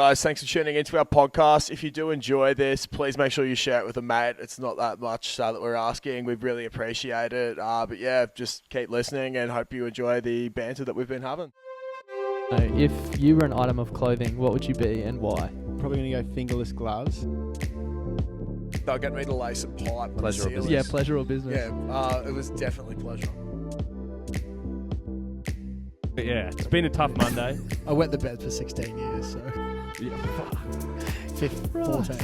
Guys, thanks for tuning into our podcast. If you do enjoy this, please make sure you share it with a mate. It's not that much that we're asking. We really appreciate it. But yeah, just keep listening and hope you enjoy the banter that we've been having. If you were an item of clothing, what would you be and why? Probably going to go fingerless gloves. They'll get me to lay some pipe. Pleasure or business. Yeah, pleasure or business. Yeah, it was definitely pleasure. But yeah, it's been a tough Monday. I wet the bed for 16 years, so... Yeah, fuck. 14.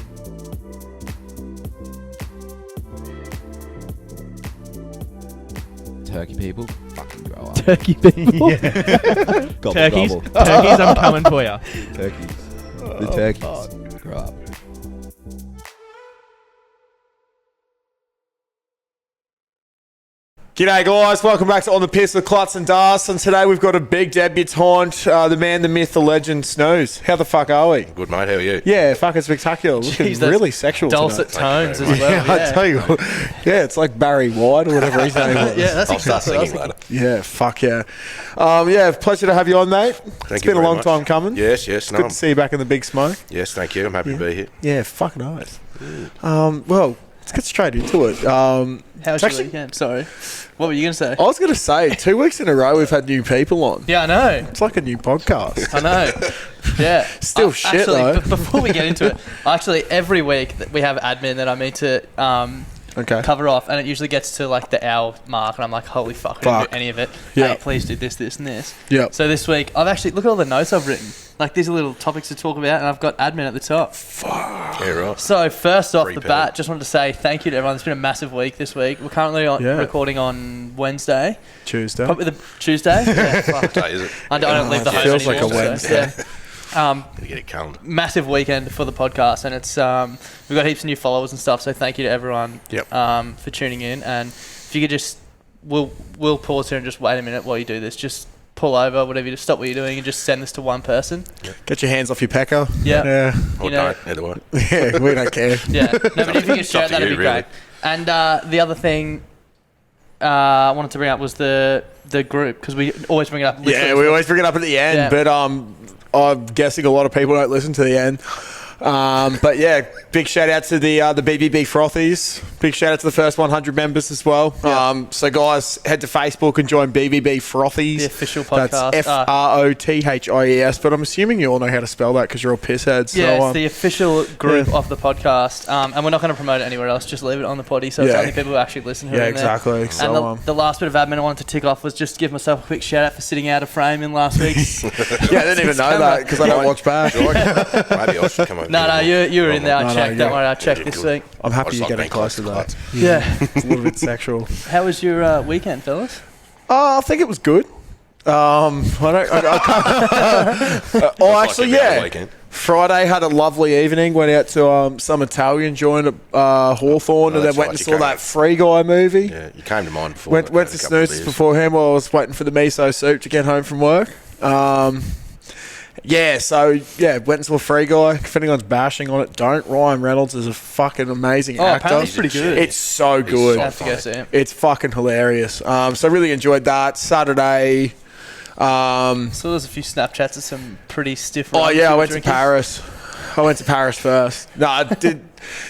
Turkey people, fucking grow up. Turkey people. Gobble, Turkeys. gobble. Turkeys, I'm coming for you. Turkeys. The turkeys. Grow up. G'day guys, welcome back to On the Piss with Klutz and Das, and today we've got a big debutante, the man, the myth, the legend, Snooze. How the fuck are we? Good, mate. How are you? Yeah, fucking spectacular. Looking Jeez, really sexual Dulcet tonight. tones as well. Yeah, I tell you, yeah, it's like Barry White or whatever his name was. Yeah, that's I'll start exactly singing later. Yeah, fuck yeah. Yeah, pleastle to have you on, mate. It's you been a very long much. time coming. Yes. Good to see you back in the big smoke. Yes, thank you. I'm happy to be here. Yeah, fucking nice. Well, let's get straight into it. How's your weekend? Sorry. What were you going to say? I was going to say, 2 weeks in a row we've had new people on. Yeah, I know. It's like a new podcast. I know. Yeah. Still shit, actually, though. Before we get into it, actually, every week we have admin that I need to cover off, and it usually gets to like the hour mark, and I'm like, holy fuck, I didn't do any of it. Yeah. Hey, please do this, this, and this. Yeah. So this week, I've actually, look at all the notes I've written. Like, these are little topics to talk about, and I've got admin at the top. Yeah, right. So first off the Prepared. bat, just wanted to say thank you to everyone. It's been a massive week this week. We're currently recording on Wednesday. Tuesday. Probably the Tuesday. Yeah, fuck. What day is it? I don't leave the home feels like anymore. a Wednesday. So, yeah. Gotta get it calendar. Massive weekend for the podcast, and it's we've got heaps of new followers and stuff. So thank you to everyone for tuning in. And if you could just, we'll pause here and just wait a minute while you do this. Just pull over, whatever you do, stop what you're doing, and just send this to one person. Get your hands off your pecker. Yeah. Or don't, either way. Yeah, we don't care. Yeah. No, but if you could share it, It's up to that'd you, be really. great. And the other thing I wanted to bring up was the group, because we always bring it up. Yeah, we always bring it up at the end, Yeah. but I'm guessing a lot of people don't listen to the end. But yeah, big shout out to the BBB Frothies. Big shout out to the first 100 members as well. So guys, head to Facebook and join BBB Frothies. The official podcast. That's FROTHIES. But I'm assuming you all know how to spell that because you're all pissheads. Yeah, so, it's the official group of the podcast, and we're not going to promote it anywhere else. Just leave it on the potty, so it's only people who actually listen who are in there. exactly. And So, the last bit of admin I wanted to tick off was just give myself a quick shout out for sitting out of frame in last week's. yeah, I didn't even know that because I don't watch back. Maybe I should come over. No, you were in there. I checked. Don't worry, I checked Yeah, this good. week. I'm I happy just you're like getting being close close to to that. the Yeah. It's a little bit sexual. How was your weekend, fellas? I think it was good. I can't. Actually, yeah. Weekend. Friday had a lovely evening. Went out to some Italian joint at Hawthorne, and then that's went right, and you saw came- that Free Guy movie. Yeah, you came to mine before. Went Had to a couple of Snooze beers. beforehand while I was waiting for the miso soup to get home from work. Went and saw a Free Guy. If anyone's bashing on it, don't. Ryan Reynolds is a fucking amazing actor. apparently he's pretty good. It's so He's good. so I have to go see him. It's fucking hilarious. So I really enjoyed that. Saturday. So there's a few Snapchats of some pretty stiff. Oh runs yeah, you I were went to drinking. Paris. I went to Paris first. No, I did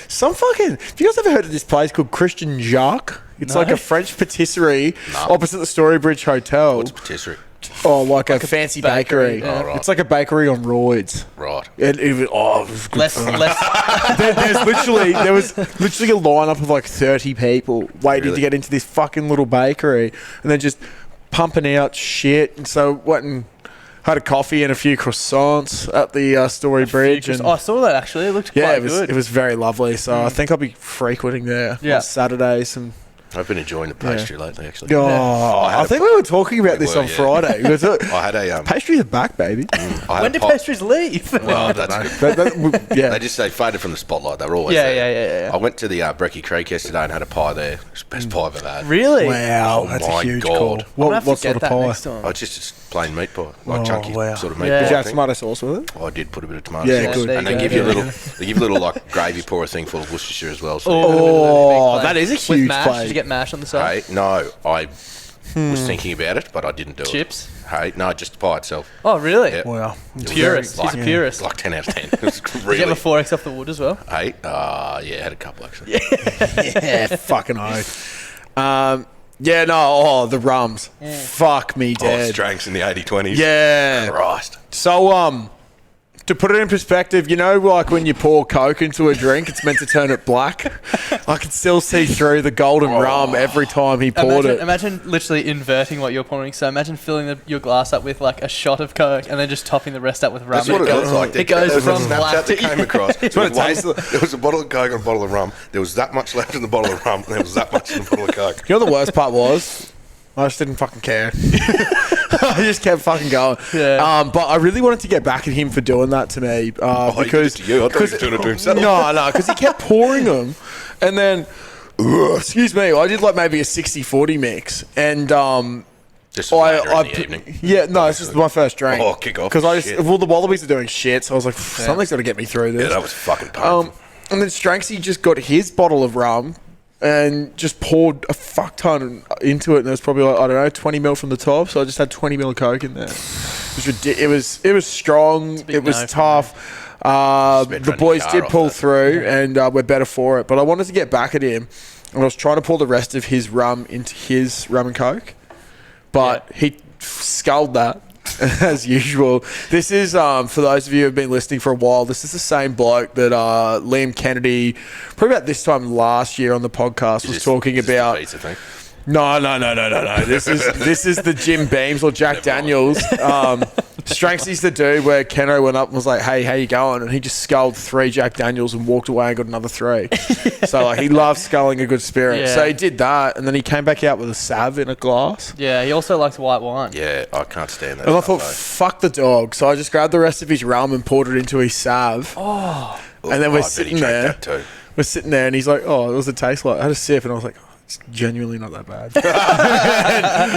some fucking. Have you guys ever heard of this place called Christian Jacques? It's No. like a French patisserie No. opposite the Storybridge Hotel. What's a patisserie? Oh, like a fancy bakery. yeah. Oh, right. It's like a bakery on roids. Right. It was good. Less. There was literally a lineup of like 30 people waiting Really? to get into this fucking little bakery, and then just pumping out shit. And so went and had a coffee and a few croissants at the Storybridge. And I saw that actually. It looked yeah, quite it was good. it was very lovely. So I think I'll be frequenting there Yeah. on Saturdays. And I've been enjoying the pastry lately, actually. oh, I had I a- think we were talking about We this were, on yeah. Friday. We were talking- I had a pastries are back, baby. I had When a did pop- pastries leave? Well, that's good. Yeah. They faded from the spotlight. They were always Yeah, there. yeah. I went to the Brekkie Creek yesterday and had a pie there. It's the best pie I've ever had. Really? Wow, Oh that's a my huge God. call. I'm I'm gonna have What to sort get of that pie? next time. Oh, it's just plain meat pie, like Oh, chunky wow. sort of meat Yeah. Did pie. you have thing. tomato sauce with it? Oh, I did put a bit of tomato Yeah, sauce, good. There and you they go. give you a Yeah. little, they give you a little like gravy pour a thing full of Worcestershire as well. So Oh, Big that is a With huge mash? plate. Did you get mash on the side? hey, no, I Was thinking about it, but I didn't do Chips? it. Hey, no, just the pie itself. Oh, really? Yeah. Wow. It was Purist. like- He's a purist. Like 10 out of 10. It was Did really. you have a 4X off the wood as well? Hey, yeah, had a couple actually. Yeah, fucking oath. Yeah, no, the rums. Fuck me Oh, dead. Stranks in the 80-20s. Yeah. Christ. So, to put it in perspective, you know, like when you pour Coke into a drink, it's meant to turn it black. I could still see through the golden rum every time he poured it. Imagine literally inverting what you're pouring. So imagine filling your glass up with like a shot of Coke and then just topping the rest up with rum. That's what it goes, looks like. It goes There was a from black Snapchat that to came across. what it tastes like. There was a bottle of Coke and a bottle of rum. There was that much left in the bottle of rum, and there was that much in the bottle of Coke. You know what the worst part was? I just didn't fucking care. I just kept fucking going. Yeah. But I really wanted to get back at him for doing that to me. He did it Because to you. I thought he was doing it to himself. No, because he kept pouring them. And then, excuse me, I did like maybe a 60-40 mix. And Just later in the evening. yeah, no, this is my first drink. Oh, kick off. Because Shit. well, the Wallabies are doing shit, so I was like, something's got to get me through this. Yeah, that was fucking painful. And then Stranksy just got his bottle of rum and just poured a fuck ton into it, and it was probably like, I don't know, 20 mil from the top. So I just had 20 mil of Coke in there. It was strong. big It was no for tough. Spent The running boys car did off pull that. through, and we're better for it. But I wanted to get back at him, and I was trying to pour the rest of his rum into his rum and Coke, but he sculled that. As usual. This is, for those of you who have been listening for a while, this is the same bloke that Liam Kennedy, probably about this time last year on the podcast, was talking Is this the about. pizza thing? No. This is the Jim Beams or Jack Daniels. Stranksy's the dude where Keno went up and was like, "Hey, how you going?" And he just sculled 3 Jack Daniels and walked away and got another 3. So like he loves sculling a good spirit. Yeah. So he did that, and then he came back out with a Sav in a glass. Yeah, he also likes white wine. Yeah, I can't stand that. And I stuff, thought, fuck the dog. So I just grabbed the rest of his rum and poured it into his Sav. though. and then I we're bet he sitting drank there. that too. We're sitting there, and he's like, "Oh, what does it taste like?" I had a sip, and I was like, "Oh, it's genuinely not that bad."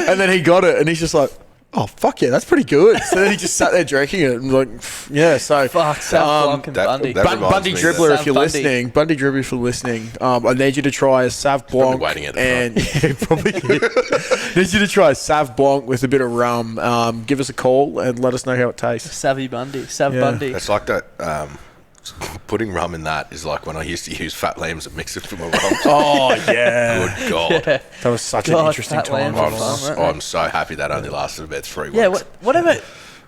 and then he got it, and he's just like, "Oh, fuck yeah, that's pretty good." So then he just sat there drinking it, and like, yeah. So Fuck, Sam Blanc and that- Bundy. that- reminds Bundy me Dribbler, that- if you're Bundy. listening, Bundy Dribbler, if you're listening, I need you to try a Sav Blanc. waiting at the and yeah, probably need you to try a Sav Blanc with a bit of rum. Give us a call and let us know how it tastes. Savvy Bundy. Sav Yeah. Bundy. It's like that. Putting rum in that is like when I used to use fat lambs and mix it for my rum. Oh yeah, Good God. Yeah. that was such an God, interesting fat time. lambs are I'm, fun, weren't they? I'm so happy that only lasted about 3 weeks. Yeah, whatever.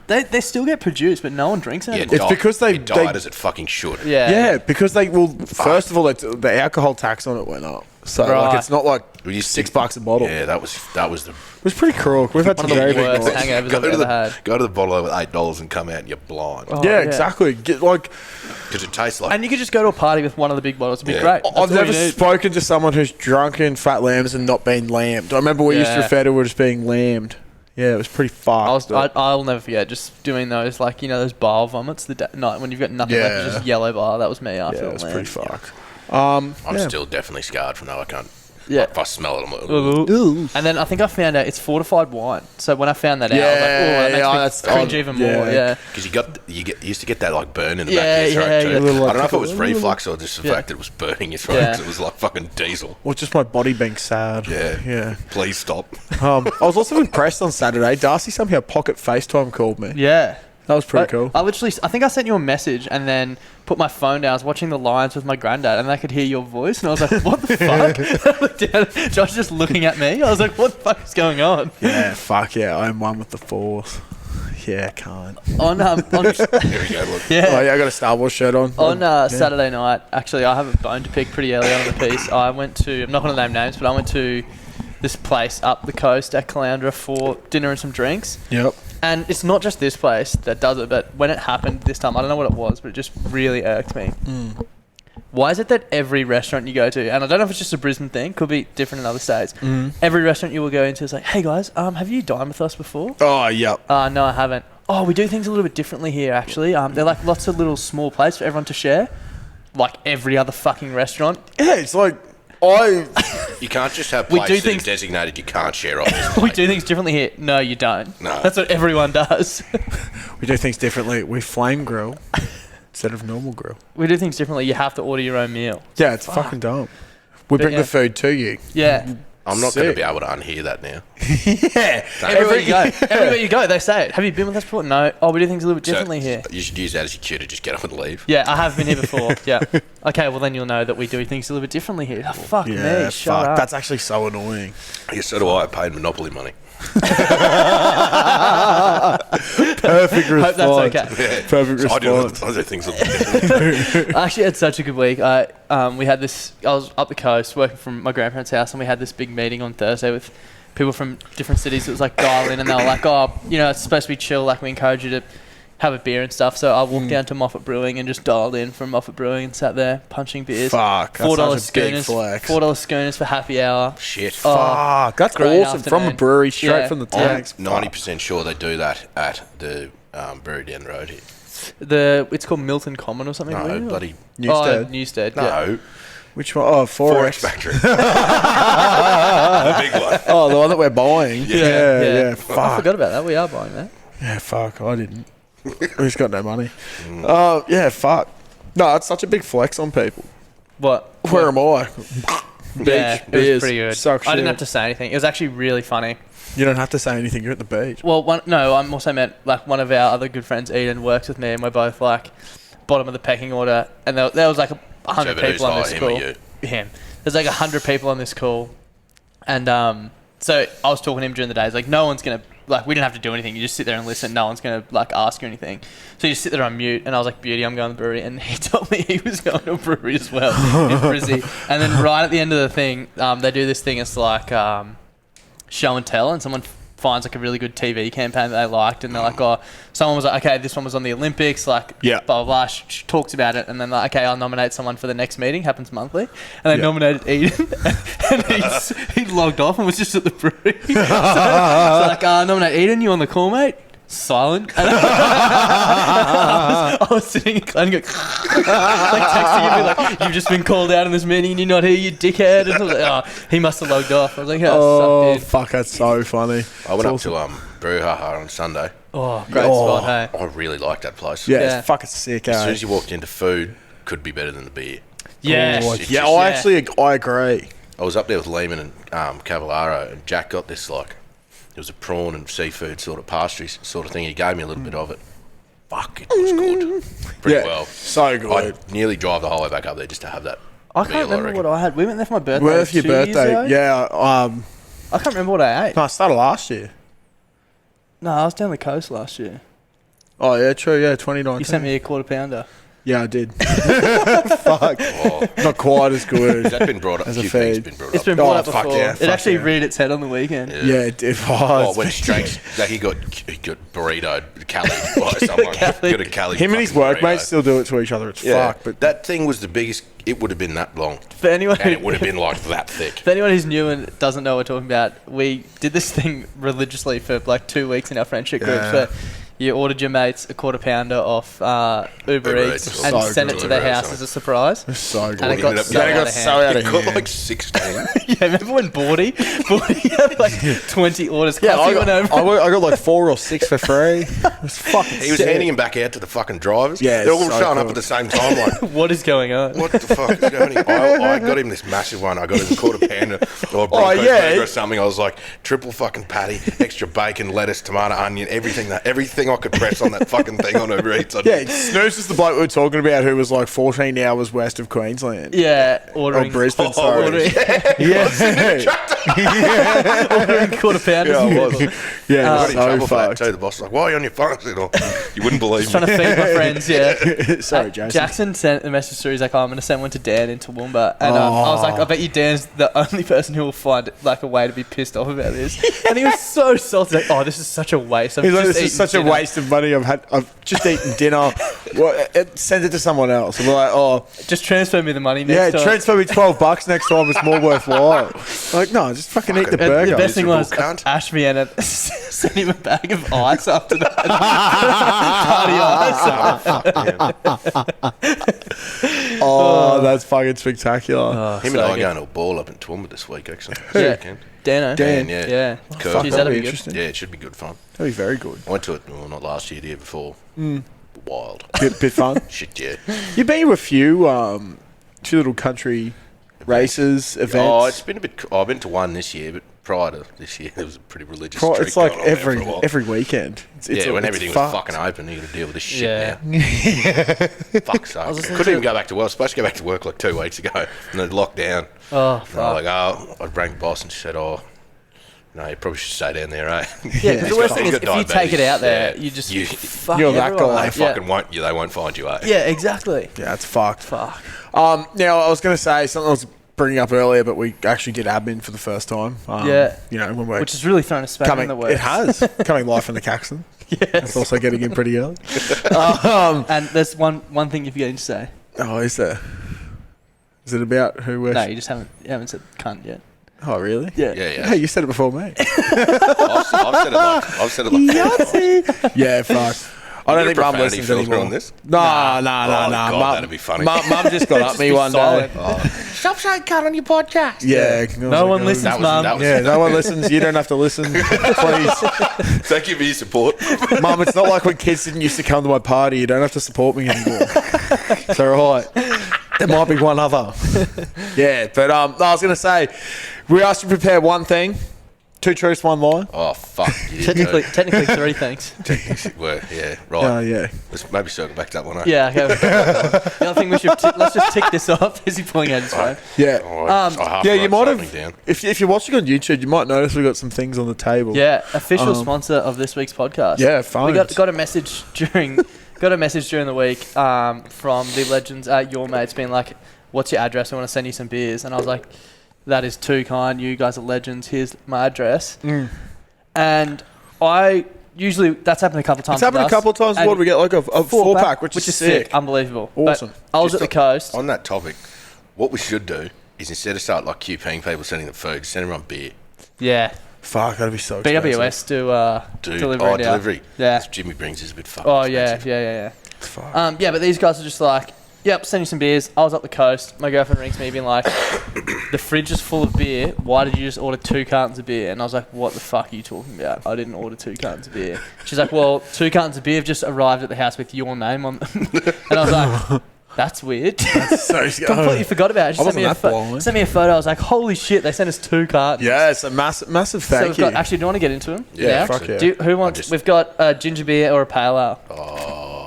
They still get produced, but no one drinks it Yeah, anymore. It's because they- it died they- as it fucking should. Yeah, because first of all, the alcohol tax on it went up. So like, Right. it's not like We used to- $6 a bottle. Yeah, that was the. It was pretty cruel. We've had One some of the very big worst nights. hangovers go I've to ever the had. go to the bottle with $8 and come out and you're blind Oh, Yeah, exactly. because it tastes like. And you could just go to a party with one of the big bottles. It'd be Yeah. great. That's I've all never you need. spoken to someone who's drunken fat lambs and not been lambed. I remember we used to Yeah. refer to it as being lambed. Yeah, it was pretty fucked. I'll never forget just doing those, like, you know, those bile vomits the night when you've got nothing left, it's Yeah. just yellow bile. That was me after yeah, the it was land. pretty fucked. I'm yeah. still definitely scarred from that. I can't. Yeah. If I smell it, I'm like, Ooh. And then I think I found out it's fortified wine. So when I found that out, I was like, oh, that makes me that's cringe even more. Yeah. because you used to get that like burn in the Yeah, back of your throat yeah, too. yeah. A little, I don't know if it like, was reflux or just the fact that it was burning your throat. Yeah. 'Cause it was like fucking diesel. Or just my body being sad. Yeah. Yeah. Please stop. I was also impressed on Saturday. Darcy somehow pocket FaceTime called me. Yeah. That was pretty cool. I think I sent you a message and then put my phone down. I was watching the Lions with my granddad and I could hear your voice and I was like, what the fuck? I looked down, Josh just looking at me. I was like, what the fuck is going on? Yeah, fuck yeah. I'm one with the Force. Yeah, can't. On Here we go. Look. yeah. Oh, yeah, I got a Star Wars shirt on. On Yeah. Saturday night, actually, I have a bone to pick pretty early on in the piece. I went to, I'm not going to name names, but I went to this place up the coast at Caloundra for dinner and some drinks. Yep. And it's not just this place that does it, but when it happened this time, I don't know what it was, but it just really irked me. Why is it that every restaurant you go to, and I don't know if it's just a Brisbane thing, could be different in other states, every restaurant you will go into is like, hey guys, have you dined with us before? Oh, yep. No, I haven't. Oh, we do things a little bit differently here, actually. They're like lots of little small plates for everyone to share, like every other fucking restaurant. Yeah, it's like, You can't just have We plates do that are things- designated you can't share off this We plate. do things differently here. No, you don't. No. That's what everyone does. we do things differently. We flame grill instead of normal grill. We do things differently. You have to order your own meal. Yeah, it's fucking dumb. We But bring yeah. the food to you. Yeah. I'm not going to Sick. be able to unhear that now. Yeah. Everywhere you go, everywhere you go, they say it. Have you been with us before? No. Oh, we do things a little bit differently here. You should use that as your cue to just get up and leave. Yeah, I have been here before. Yeah. Okay, well then you'll know that we do things a little bit differently here. Oh, fuck Yeah, me. Shut up. That's actually so annoying. Yeah, so do I. I paid Monopoly money. Perfect response. Hope that's okay. Yeah. Perfect So I response. do things a little different. I actually had such a good week. We had this. I was up the coast working from my grandparents' house, and we had this big meeting on Thursday with people from different cities. It was like dial in, and they were like, "Oh, you know, it's supposed to be chill. Like we encourage you to have a beer and stuff." So I walked down to Moffat Brewing and just dialed in from Moffat Brewing and sat there punching beers. Fuck, that's $4 such a big schooners. flex. $4 schooners for happy hour. Shit. Oh, Fuck, that's great awesome. From a afternoon. brewery, straight Yeah. from the Yeah. tanks. 90% sure they do that at the brewery down the road here. It's called Milton Common or something. No, isn't it? bloody... Newstead. Oh, Newstead. No. Yeah. Which one? Oh, 4X 4X. Factory. The big one. Oh, the one that we're buying. Yeah. I Fuck. forgot about that. We are buying that. Yeah, fuck. I didn't. We've got no money. Oh, yeah, fuck. No, it's such a big flex on people. What? Where am I? Beach, Yeah, it was beers, pretty good. suck I didn't shit. have to say anything. It was actually really funny. You don't have to say anything. You're at the beach. Well, I'm also meant like one of our other good friends, Eden, works with me, and we're both like bottom of the pecking order. And there was like 100 So, but people on who's this higher, him call. or you? Him. There's like 100 people on this call, and so I was talking to him during the day. He's like, no one's gonna like. We didn't have to do anything. You just sit there and listen. No one's gonna like ask you anything. So you just sit there on mute. And I was like, beauty, I'm going to the brewery. And he told me he was going to a brewery as well in Brizzy. And then right at the end of the thing, they do this thing. It's like show and tell, and someone finds like a really good TV campaign that they liked, and they're like, oh, someone was like, okay, this one was on the Olympics, like, Yeah. blah, blah, blah. She talks about it, and then like, okay, I'll nominate someone for the next meeting, happens monthly, and they nominated Eden, and he logged off and was just at the brewery. so like, nominate Eden, you on the call, mate? Silent. And I was sitting and going, like texting him, like, you've just been called out in this meeting and you're not here, you dickhead. And I was like, oh, he must have logged off. I was like, Oh, sucked in. fuck, that's so funny. I went up to Brouhaha on Sunday. Oh, great Oh. spot, hey. I really liked that place. Yeah, Yeah. it's fucking sick, As soon eh? as you walked into food, could be better than the beer. Yeah. Oh, It's yeah, just- I agree. I was up there with Lehman and Cavallaro, and Jack got this like, it was a prawn and seafood sort of pastry sort of thing. He gave me a little bit of it. Fuck, it was good. Pretty Yeah, well. so good. I nearly drive the whole way back up there just to have that. I can't meal, remember what I had. We went there for my birthday. Where for your 2 years birthday? ago. Yeah, I can't remember what I ate. no, I started last year. No, I was down the coast last year. Oh, yeah, true, yeah, 2019. You sent me a quarter pounder. Yeah, I did. Fuck. Oh, Not quite as good. has that been brought up? As A a few things feed. been brought It's up. been brought Oh, up fuck before. yeah, It fuck actually yeah. reared its head on the weekend. Yeah, it did. Oh, it's when been- straight, like he got burritoed, Cali by someone. Cali. Got a Cali. Him and his fucking workmates burrito. still do it to each other. It's Yeah, fuck. But that thing was the biggest. It would have been that long, For anyone and who, it would have been like that thick. for anyone who's new and doesn't know what we're talking about, we did this thing religiously for like 2 weeks in our friendship group. Yeah. So you ordered your mates a quarter pounder off Uber Eats Eats. and So sent it good. to their Delivery or house something. as a surprise. it's so good. And it got ended up so getting- out got of so hand. out It of got hand. like 16. Yeah, remember when Bordy had like 20 orders? Yeah, Clutzy I went over. got like 4 or 6 for free. It was fucking He was sick. handing him back out to the fucking drivers. Yeah, they're all so showing up cool. at the same time. Like, What is going on? what the fuck is going on? I got him this massive one. I got him a quarter pounder or a Broncos yeah. burger or something. I was like, triple fucking patty, extra bacon, lettuce, tomato, onion, everything I could press on that fucking thing on Uber Eats. Yeah, Snooze is the bloke we were talking about who was like 14 hours west of Queensland. Yeah, Or ordering Brisbane, sorry. ordering, Yeah. ordering quarter pounders. Yeah, I was. Yeah, I got in so trouble for that fucked. too. The boss was like, "Why are you on your phone?" I said, "Oh, you wouldn't believe Trying me." to feed my friends, yeah. Sorry, Jason. Jackson sent a message through. He's like, "Oh, I'm going to send one to Dan in Toowoomba," and I was like, "I bet you Dan's the only person who will find like a way to be pissed off about this." And he was so salty, like, "Oh, this is such a waste." I've He's like, just this is eaten such a dinner." waste of money. I've just eaten dinner. Send it to someone else. And we're like, oh, Just transfer me the money yeah, next time. transfer me $12 next time. It's more worthwhile. Like, no, just fucking eat the Fucking- burger. The best thing was Miserable cunt. Ash Vienna sent him a bag of ice after that. Party ice. Oh, that's fucking spectacular. Him and I are going to a ball up in Toowoomba this week, actually. Yeah. Weekend. Dano. Dan. Yeah. Yeah. Cool. Fuck, Jeez, that'd that'd be be good. interesting. Yeah, it should be good fun. That'd be very good. I went to it, well, not last year, the year before. Wild. Bit fun. Shit, yeah. You've been to a few little country races, events? Oh, it's been a bit. I've been to one this year, but prior to this year, it was a pretty religious. It's like going on there for a while. every weekend. When everything was fucking open, you got to deal with this shit now. Fuck's sake. Couldn't even go back to work. I was supposed to go back to work like 2 weeks ago, and then locked down. Oh, And I was like, I rang the boss and she said, no, you probably should stay down there, eh? Yeah, the worst thing is if you take it out there, you just fuck You're that everyone. guy. They fucking won't. They won't find you, eh? Yeah, exactly. Yeah, it's fucked. Fuck. Now, I was going to say something I was bringing up earlier, but we actually did admin for the first time. When we're Which has really thrown a spanner in the works. It has. Coming live from the Caxton. Yes. It's also getting in pretty early. And there's one thing you're forgetting to say. Oh, is there? Is it about who we're... No, you haven't said cunt yet. Oh, really? Yeah. Yeah. Hey, you said it before me. I've said it like Yeah, fuck. I don't think Mum listens anymore. on this. No. God, that'd be funny. Mum just got up me one day. Stop saying cunt on your podcast. Yeah. No one listens, Mum. Yeah, no one listens. You don't have to listen. Please. Thank you for your support. Mum, it's not like when kids didn't used to come to my party. You don't have to support me anymore. It's all right. There might be one other. Yeah, but I was going to say, we asked you to prepare one thing. 2 truths, 1 lie. Oh, fuck. Technically 3 things. Yeah, right. Oh, yeah. Let's maybe circle back to that one. Eh? Yeah, okay. The other thing we should let's just tick this off. Is he pulling out his phone? Yeah. You might have. Down. If you're watching on YouTube, you might notice we've got some things on the table. Yeah, official sponsor of this week's podcast. Yeah, phones. We got a message during the week from the legends at Your Mates being like, "What's your address? I want to send you some beers." And I was like, "That is too kind. You guys are legends. Here's my address." And I usually that's happened a couple of times. It's happened a couple of times. What do we get? Like a 4-pack, which is sick. Unbelievable. Awesome. But I was at the coast. On that topic, what we should do is instead of start like QPing people sending them food, send everyone beer. Yeah. Fuck, that'd be so expensive. BWS do delivery now. Delivery. Yeah. Jimmy brings is a bit fucking Oh, expensive. yeah. Fuck. Yeah, but these guys are just like, yep, send you some beers. I was up the coast. My girlfriend rings me being like, the fridge is full of beer. Why did you just order 2 cartons of beer? And I was like, what the fuck are you talking about? I didn't order 2 cartons of beer. She's like, well, 2 cartons of beer have just arrived at the house with your name on them. And I was like, that's weird. That's so Completely forgot about it. She sent me a photo. I was like, holy shit, they sent us 2 cartons. Yeah, it's a massive So thank we've you. got, actually, do you want to get into them? Yeah, fuck yeah. Who wants? We've got a ginger beer or a pale ale.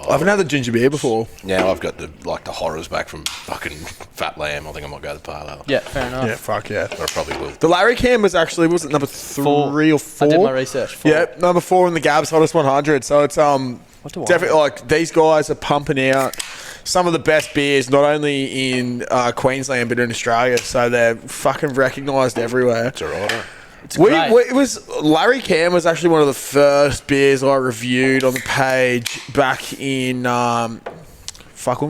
I haven't had the ginger beer before. Now I've got the horrors back from fucking Fat Lamb. I think I might go the pale ale. Yeah, fair enough. Yeah, fuck yeah. But I probably will. The Larry Cam was it number 3 or 4? I did my research. 4. Yeah, number 4 in the Gabs Hottest 100. So it's definitely like these guys are pumping out some of the best beers, not only in Queensland but in Australia. So they're fucking recognised everywhere. It's alright. It's great. It was Larry Cam was actually one of the first beers I reviewed on the page back in when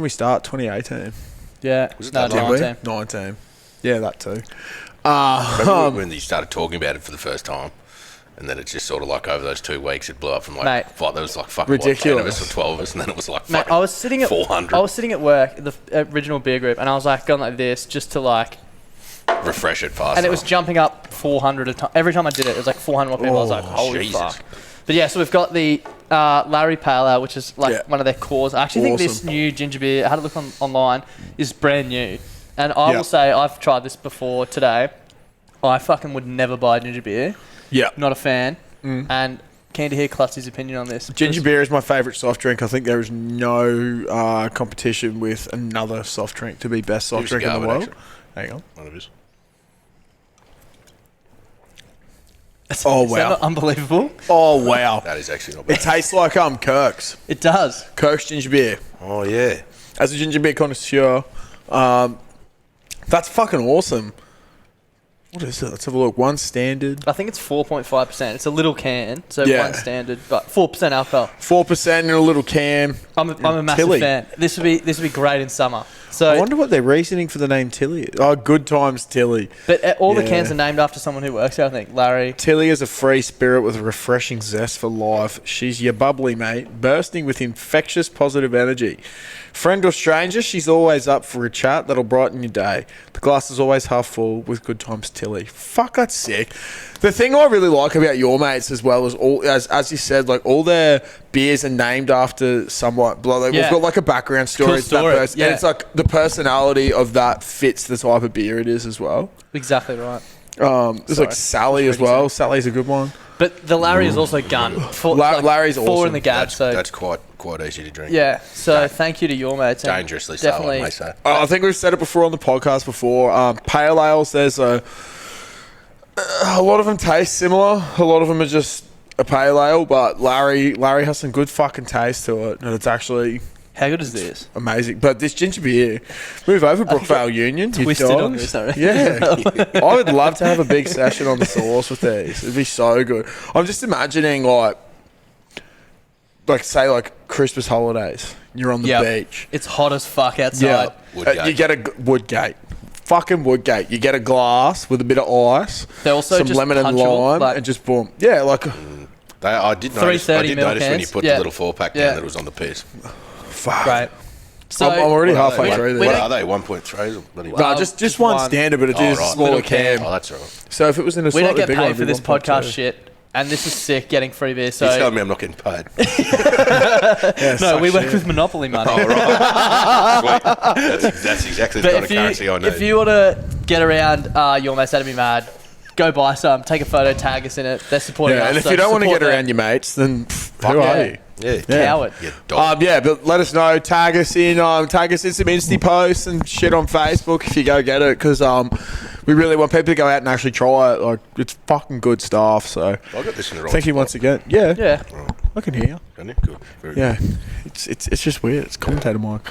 we start 2018. Yeah, Was it no, that long? 19. Yeah, that too. Remember when you started talking about it for the first time? And then it's just sort of like over those 2 weeks, it blew up from like, there was like fucking ridiculous. 10 of us or 12 of us, and then it was like Mate, fucking I was sitting at 400. I was sitting at work, the original beer group, and I was like going like this just to like refresh it fast. and it was jumping up 400 a time. Every time I did it was like 400 more people. I was like, holy Jesus. fuck. But yeah, so we've got the Larry Pale Ale, which is like one of their cores. I actually think this new ginger beer, I had a look online, is brand new. And I will say, I've tried this before today. I fucking would never buy ginger beer. Yeah. Not a fan. And keen to hear Clutzy's opinion on this. Ginger beer is my favourite soft drink. I think there is no competition with another soft drink to be best soft drink in the world. Hang on. One of his. Oh, Is that wow. not unbelievable? Oh, wow. That is actually not It bad. tastes like Kirk's. It does. Kirk's ginger beer. Oh, yeah. As a ginger beer connoisseur, that's fucking awesome. What is it? Let's have a look. One standard. I think it's 4.5%. It's a little can, so Yeah. one standard, but 4% alcohol. 4% in a little can. I'm a massive Tilly. fan. This would be great in summer. I So, wonder what their reasoning for the name Tilly is. Oh, Good Times Tilly. but all the Yeah. cans are named after someone who works there. I think Larry. Tilly is a free spirit with a refreshing zest for life. She's your bubbly mate, bursting with infectious positive energy. Friend or stranger, she's always up for a chat that'll brighten your day. The glass is always half full with Good Times Tilly. Fuck, that's sick. The thing I really like about Your Mates as well is all, as you said, like all their beers are named after somewhat. Like, Yeah. we've got like a background story. Cool to that story, person. yeah. And it's like the the personality of that fits the type of beer it is as well. Exactly right. There's like Sally as well. Sally's a good one. But the Larry is also gun. Larry's four awesome. in the gap. That's quite easy to drink. Yeah. So thank you to your mates. Dangerously so, I may say. I think we've said it before on the podcast before. Pale ales, there's a lot of them taste similar. A lot of them are just a pale ale, but Larry has some good fucking taste to it, and it's actually How good is this? amazing. But this ginger beer, move over Brookvale Union. you Twisted on dogs. this, aren't you? Yeah, I would love to have a big session on the sauce with these. It'd be so good. I'm just imagining like say Christmas holidays. You're on the beach. It's hot as fuck outside. Woodgate. You get a Woodgate. Fucking Woodgate. You get a glass with a bit of ice, They're also some just lemon and punchable, lime, and just boom. Yeah, like I did 330 notice when you cans. put Yeah. the little 4-pack down Yeah. that it was on the piss. fuck. Great. So I'm already What are halfway they? through What this. are they? 1.3s? Bloody No, just one one. standard, but it is right. smaller Little can. can. Oh, that's all right. So if it was in a we slightly don't get bigger paid one, for it'd this be 1.2. podcast shit, and this is sick getting free beer. So You're telling me I'm not getting paid. Yeah, no, suck we work shit. with Monopoly money. Oh, right. Sweet. That's exactly the But kind of currency I need. if you want to get around your mates, that'd be mad. Go buy some, take a photo, tag us in it. They're supporting us. Yeah, and if so you don't want to support get them. around your mates, then who are you? yeah. Coward. You dog. Yeah, but let us know. Tag us in some Insta posts and shit on Facebook if you go get it, because we really want people to go out and actually try it. Like, it's fucking good stuff. So I got this in the right thank you spot. once again. Yeah, Yeah. I can hear you. Can you? Good. Very Yeah, it's just weird. It's commentator mic.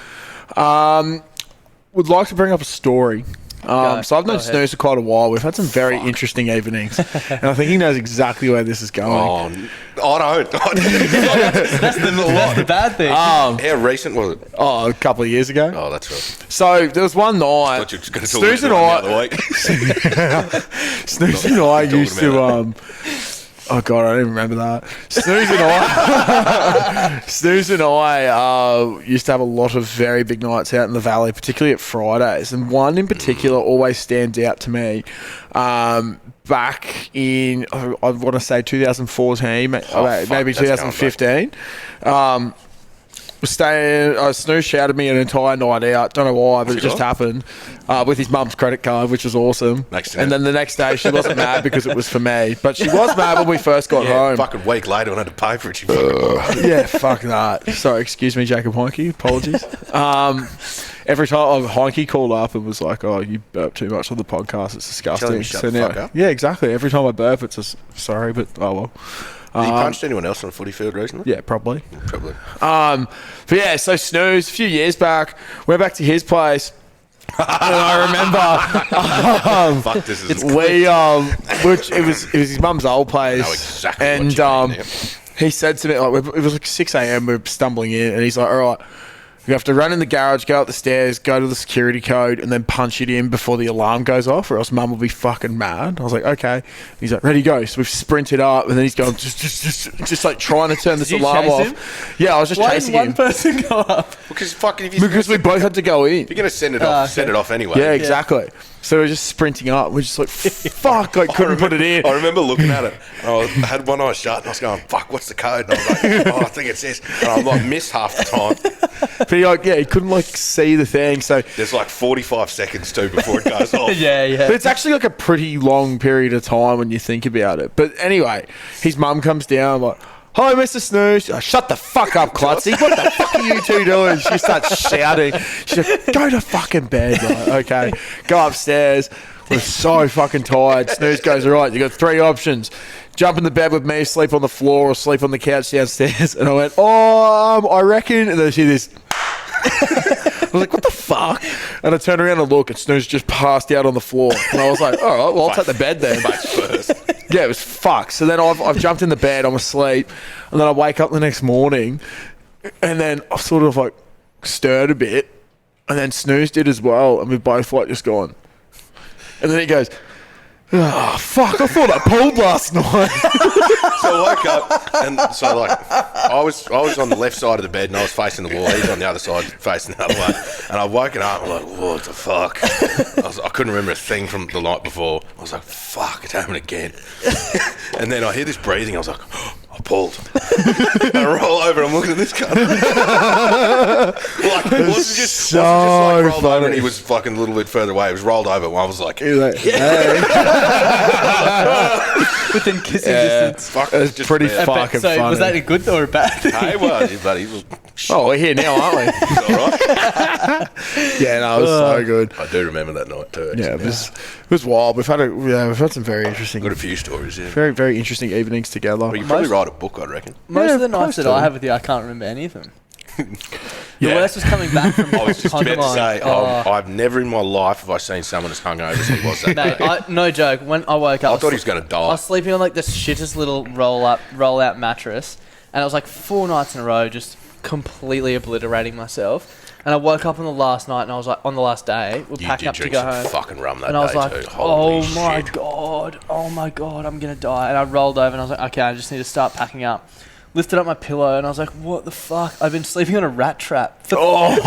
Would like to bring up a story. So I've known Go ahead. Snooze for quite a while. We've had some very interesting evenings, and I think he knows exactly where this is going. Oh, I don't. That's the bad thing. How recent was it? A couple of years ago. Oh, that's right. So there was one I night. thought you were just going to talk Snooze and about it the I, other week. Snooze and I talking used to. about Oh god, I don't even remember that. Snooze and I used to have a lot of very big nights out in the valley, particularly at Fridays, and one in particular always stands out to me. Back in, I want to say 2014, maybe that's 2015. Was staying. Snooze shouted me an entire night out. Don't know why, but it just happened with his mum's credit card, which was awesome. And then the next day, she wasn't mad because it was for me, but she was mad when we first got home. Fucking week later, when I had to pay for it. She fucking Yeah, fuck that. Sorry, excuse me, Jacob Heinke. Apologies. Every time Heinke called up and was like, "Oh, you burped too much on the podcast. It's disgusting." Telling me shut the fuck up? Yeah, exactly. Every time I burp, it's just sorry, but oh well. Have you punched anyone else on a footy field recently? Yeah, probably. Probably. But yeah, so Snooze, a few years back, went back to his place. And I remember Fuck, this is which it was his mum's old place. I know exactly and what you mean now. he said to me, like, it was like 6 a.m. We were stumbling in, and he's like, "All right, you have to run in the garage, go up the stairs, go to the security code, and then punch it in before the alarm goes off, or else Mum will be fucking mad." I was like, "Okay." And he's like, "Ready, go." So we've sprinted up, and then he's going just like trying to turn this you alarm chase off. him? Yeah, I was just Why chasing did one him person go up? Because fucking if because we both had to go in. you're going to send it off, send it off anyway. Yeah, exactly. So we're just sprinting up. We're just like, fuck, like couldn't put it in. I remember looking at it. I had one eye shut and I was going, "Fuck, what's the code?" And I was like, "Oh, I think it's this." And I like missed half the time. But he couldn't like see the thing. So, There's like 45 seconds too before it goes off. Yeah. but it's actually like a pretty long period of time when you think about it. But anyway, his mum comes down like, "Hi, Mr. Snooze." Oh, "Shut the fuck up, Klutzy. What the fuck are you two doing?" She starts shouting. She's like, "Go to fucking bed." Like, okay, go upstairs. We're so fucking tired. Snooze goes, "All right, you got 3 options. Jump in the bed with me, sleep on the floor, or sleep on the couch downstairs." And I went, I reckon. And then she this. I was like, "What the fuck?" And I turned around and look, and Snooze just passed out on the floor. And I was like, "All right, well, I'll take the bed then." Face first. Yeah, it was fucked. So then I've jumped in the bed, I'm asleep, and then I wake up the next morning, and then I've sort of like stirred a bit, and then Snooze did as well, and we both like just gone. And then he goes, "Oh, fuck, I thought I pulled last night." So I woke up and so like I was on the left side of the bed and I was facing the wall. He's on the other side facing the other way. And I woken up and I'm like, "What the fuck?" I couldn't remember a thing from the night before. I was like, "Fuck, it's happening again." And then I hear this breathing. I was like, I pulled. And I roll over. I'm looking at this cunt. Like, it wasn't just like rolled over and he was fucking a little bit further away. It was rolled over. And I was like, Hey. Within kissing distance. fuck, It's just pretty bad. fucking So funny. was that a good or a bad thing? Hey, well, buddy, was Oh, we're here now, aren't we? all right. Yeah, no, it was so good. I do remember that night too. Actually. Yeah, it was wild. We've had some very interesting, Got a few stories. Yeah. very very interesting evenings together. Well, you could probably write a book, I reckon. Most Yeah, of the nights close that to I it. have with you, I can't remember any of them. The Yeah. worst was coming back from I was just about to Condamine. say, Oh. I've never in my life have I seen someone as hungover as he was that Mate, day. no joke. When I woke up, I thought he was going to I die. was sleeping on like the shittest little roll out mattress, and it was like 4 nights in a row, just completely obliterating myself. And I woke up on the last night, and I was like, on the last day, we're You packing did up to drink go some home, fucking rum that and I was day like, too. Holy oh my shit. god, I'm gonna die. And I rolled over, and I was like, okay, I just need to start packing up. Lifted up my pillow, and I was like, what the fuck? I've been sleeping on a rat trap for that,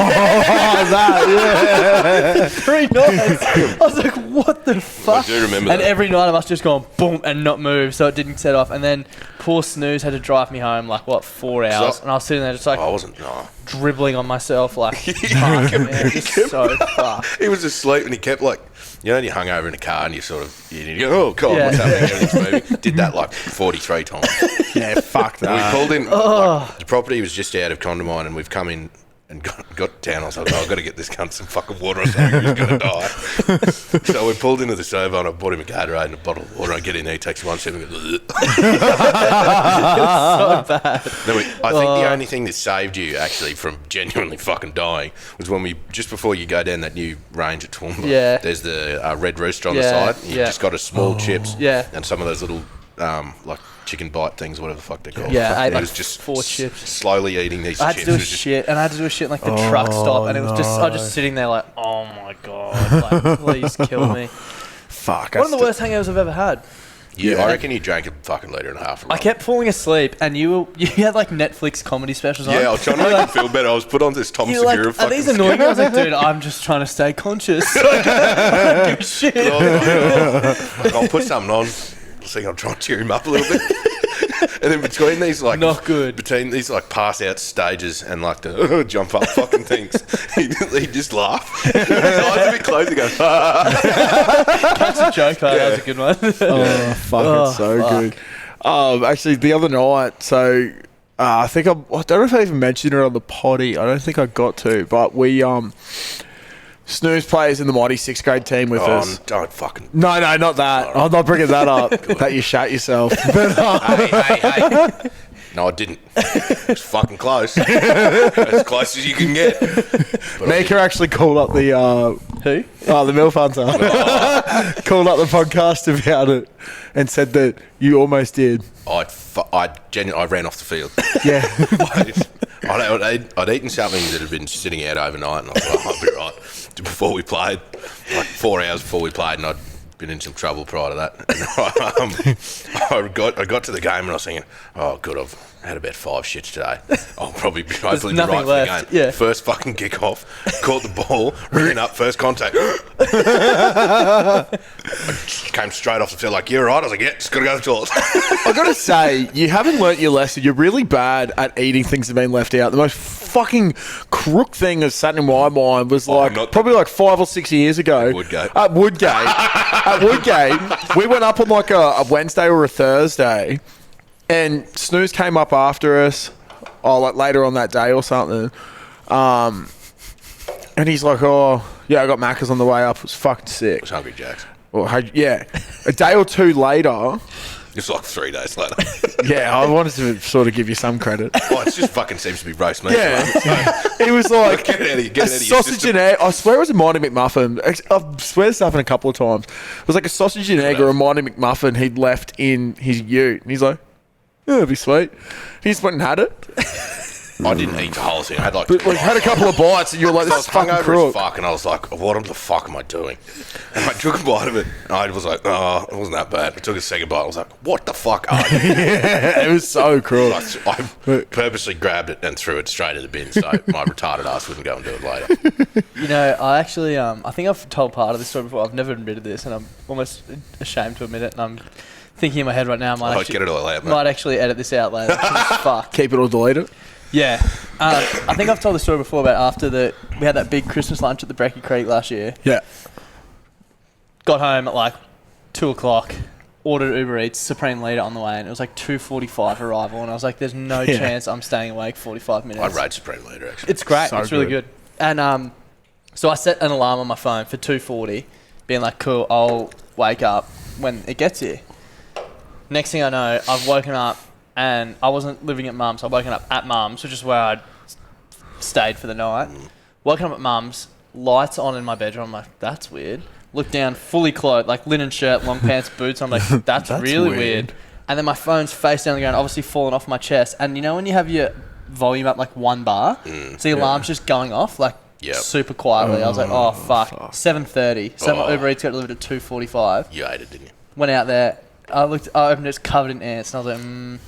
3 nights. I was like, what the fuck? I do remember And that. every night of us just going boom and not move, so it didn't set off. And then poor Snooze had to drive me home, like, 4 hours? And I was sitting there just like I wasn't. No. dribbling on myself, like, fuck, man, just so fucked. He was asleep and he kept like, you know, you hung over in a car and you sort of, you go, oh god, Yeah. what's happening in this movie? Did that like 43 times. yeah, fuck And we that. pulled in. Like, the property was just out of Condamine, and we've come in and got down. I was like, oh, I've got to get this cunt some fucking water or something. He's going to die. So we pulled into the servo and I bought him a Gatorade and a bottle of water. I get in there, he takes 1 sip and goes, So bad. Then I think the only thing that saved you actually from genuinely fucking dying was when we, just before you go down that new range at Toowoomba, Yeah. there's the Red Rooster on Yeah, the side. You yeah. just got a small chips Yeah. and some of those little like chicken bite things, whatever the fuck they're called. Yeah, I ate He like was just 4 chips. slowly eating these I had chips. to do It a was just- shit, and I had to do a shit in, like the truck stop, and it was just, I was just sitting there like, oh my god, like, please kill me. Fuck. One of the worst hangovers I've ever had. Yeah, I reckon you drank a fucking litre and a half of I rum. kept falling asleep, and you had like Netflix comedy specials on. Yeah, I was trying to make him feel better. I was put on this Tom You're like, Segura are fucking these annoying? I was like, dude, I'm just trying to stay conscious. I don't give a shit. Like, I'll put something on. I think I'll try and cheer him up a little bit. And then between these like Not good. between these like pass out stages and like the jump up fucking things, he just laughed. His eyes a bit closed. He goes, That's a joke. That was a good one. Oh, fuck, it's so fuck. good. Actually, the other night, so I think I don't know if I even mentioned it on the potty. I don't think I got to, but we Snooze plays in the mighty 6th grade team with us. don't fucking. No, not that. I'm not bringing that up. That you shat yourself. But, Hey. No, I didn't. It was fucking close. As close as you can get. But Mika actually called up the Who? the MILF Hunter. Called up the podcast about it and said that you almost did. I ran off the field. Yeah. I'd eaten something that had been sitting out overnight, and I thought, I'll be right. Before we played, like 4 hours before we played, and I'd been in some trouble prior to that. And I got to the game, and I was thinking, oh, good, I've had about 5 shits today. I'll probably be hopefully be nothing right left, for the game. yeah. First fucking kick off, caught the ball, ran up, first contact. I came straight off the field like, you're right. I was like, yeah, just got to go to the toilet. I gotta say, you haven't learnt your lesson. You're really bad at eating things that have been left out. The most fucking crook thing that's sat in my mind was probably like 5 or 6 years ago. Woodgate. At Woodgate, we went up on like a Wednesday or a Thursday, and Snooze came up after us, like later on that day or something. And he's like, oh, yeah, I got Macca's on the way up. It was fucking sick. I was hungry, Jacks. Well, yeah. A day or two later, It's like 3 days later. yeah, I wanted to sort of give you some credit. Oh, it just fucking seems to be roast meat. Yeah. It was like Get it out of you. Get a it out of your sausage system. and egg. I swear it was a Mighty McMuffin. I swear this happened a couple of times. It was like a sausage and egg or a Mighty McMuffin he'd left in his ute. And he's like, yeah, that'd be sweet. He just went and had it. I didn't eat the whole thing. I had like, But like had a couple of bites and you were like, I this was is fucking hungover as crook. fuck, and I was like, what the fuck am I doing? And I took a bite of it, and I was like, oh, it wasn't that bad. I took a second bite, I was like, what the fuck are you? Yeah, it was so crook. I purposely grabbed it and threw it straight in the bin so my retarded ass wouldn't go and do it later. You know, I actually, I think I've told part of this story before. I've never admitted this, and I'm almost ashamed to admit it. And I'm thinking in my head right now. Oh, get it all out, mate. Might actually edit this out later. Fuck. Keep it or delete it. Yeah. I think I've told the story before about after we had that big Christmas lunch at the Brecky Creek last year. Yeah. Got home at like 2 o'clock. Ordered Uber Eats, Supreme Leader on the way, and it was like 2:45 arrival, and I was like, "There's no chance I'm staying awake 45 minutes." I'd rate Supreme Leader actually. It's great. So it's really good. And so I set an alarm on my phone for 2:40, being like, "Cool, I'll wake up when it gets here." Next thing I know, I've woken up, and I wasn't living at Mum's. I've woken up at Mum's, which is where I'd stayed for the night. Woken up at Mum's, lights on in my bedroom. I'm like, "That's weird." Look down, fully clothed, like linen shirt, long pants, boots. I'm like, that's really weird. And then my phone's face down on the ground, obviously falling off my chest. And you know when you have your volume up like 1 bar? So the alarm's just going off like super quietly. I was like, oh, fuck. 7:30. So my Uber Eats got delivered at 2:45. You ate it, didn't you? Went out there. I opened it, it's covered in ants. And I was like,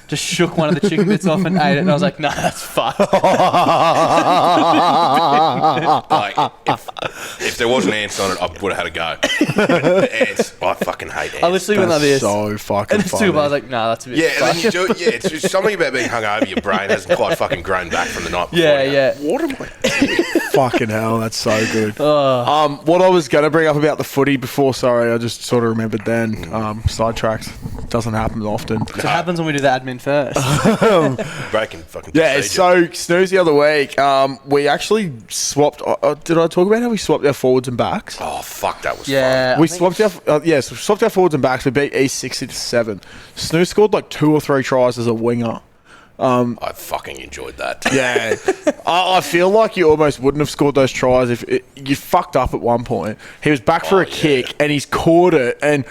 just shook one of the chicken bits off and ate it. And I was like, no, that's fucked. Like, if there wasn't ants on it, I would have had a go. The ants, I fucking hate ants. I literally went like this. So fucking And it's funny. too bad. I was like, no, that's a bit Yeah, and then fucked. you do it. Yeah, it's just something about being hungover. Your brain hasn't quite fucking grown back from the night before. Yeah, You go, yeah. What am I? Fucking hell, that's so good. What I was going to bring up about the footy before, sorry, I just sort of remembered then. Sidetracked. Doesn't happen often. So it happens when we do the admin first. Breaking fucking. Yeah, procedure. so Snooze the other week, we actually swapped. Did I talk about how we swapped our forwards and backs? Oh fuck, that was Yeah. We swapped our so we swapped our forwards and backs. We beat East 60-7. Snooze scored like 2 or 3 tries as a winger. fun. I fucking enjoyed that. Yeah, I feel like you almost wouldn't have scored those tries if you fucked up at one point. He was back for a kick and he's caught it, and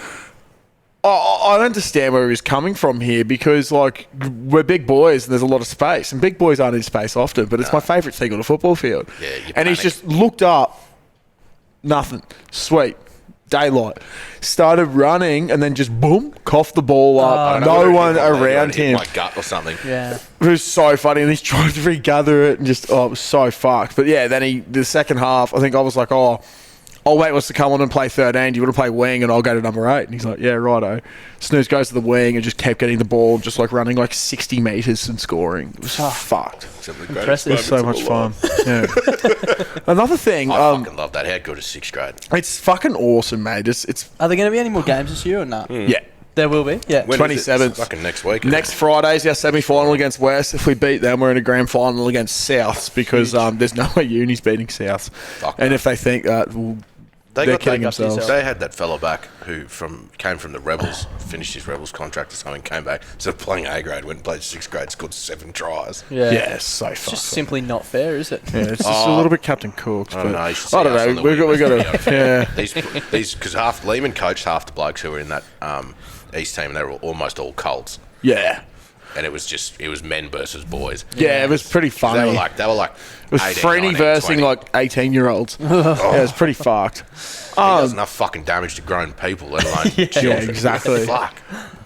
I don't understand where he was coming from here because like we're big boys and there's a lot of space, and big boys aren't in space often. But it's my favourite thing on a football field. Yeah, you and he's panic. just looked up, nothing, sweet. Daylight. Started running and then just boom, coughed the ball I up. don't know whether No it one hit my leg or around it hit him. my gut or something. Yeah. It was so funny, and he's trying to regather it, and just it was so fucked. But yeah, then the second half, I think I was like, I'll wait what's to come on and play 13. Do you want to play wing, and I'll go to number 8? And he's like, yeah, righto. Snooze goes to the wing and just kept getting the ball, just like running like 60 metres and scoring. It was fucked. Some of the greatest Impressive. It was so much moments fun. of my life. Yeah. Another thing, I fucking love that. How good is 6th grade? it's fucking awesome, mate. It's Are there going to be any more games this year or not? yeah. There will be. Yeah. When is it? 27th. Fucking next week. Next Friday's our semi-final against West. If we beat them, we're in a grand final against Souths because there's no way Uni's beating Souths. Fuck And no. if they think that, well, They they're got kidding up to themselves. yourself. They had that fella back who came from the Rebels, finished his Rebels contract or something, came back, instead of playing A grade, went and played 6th grade, scored 7 tries. Yeah. Yeah, it's so It's fucked. just simply not fair, is it? Yeah, it's just a little bit Captain Cooked. I But don't know. You should see I us on don't the know. We got wing. to. Yeah. These because half Lehman coached half the blokes who were in that East team, and they were almost all Colts, Yeah. and it was men versus boys. Yeah, it was pretty funny. They were like it was 18, Freeney 19, versing 20. like 18-year-olds. Yeah, it was pretty fucked. He does enough fucking damage to grown people, let alone children. Yeah, exactly. Fuck.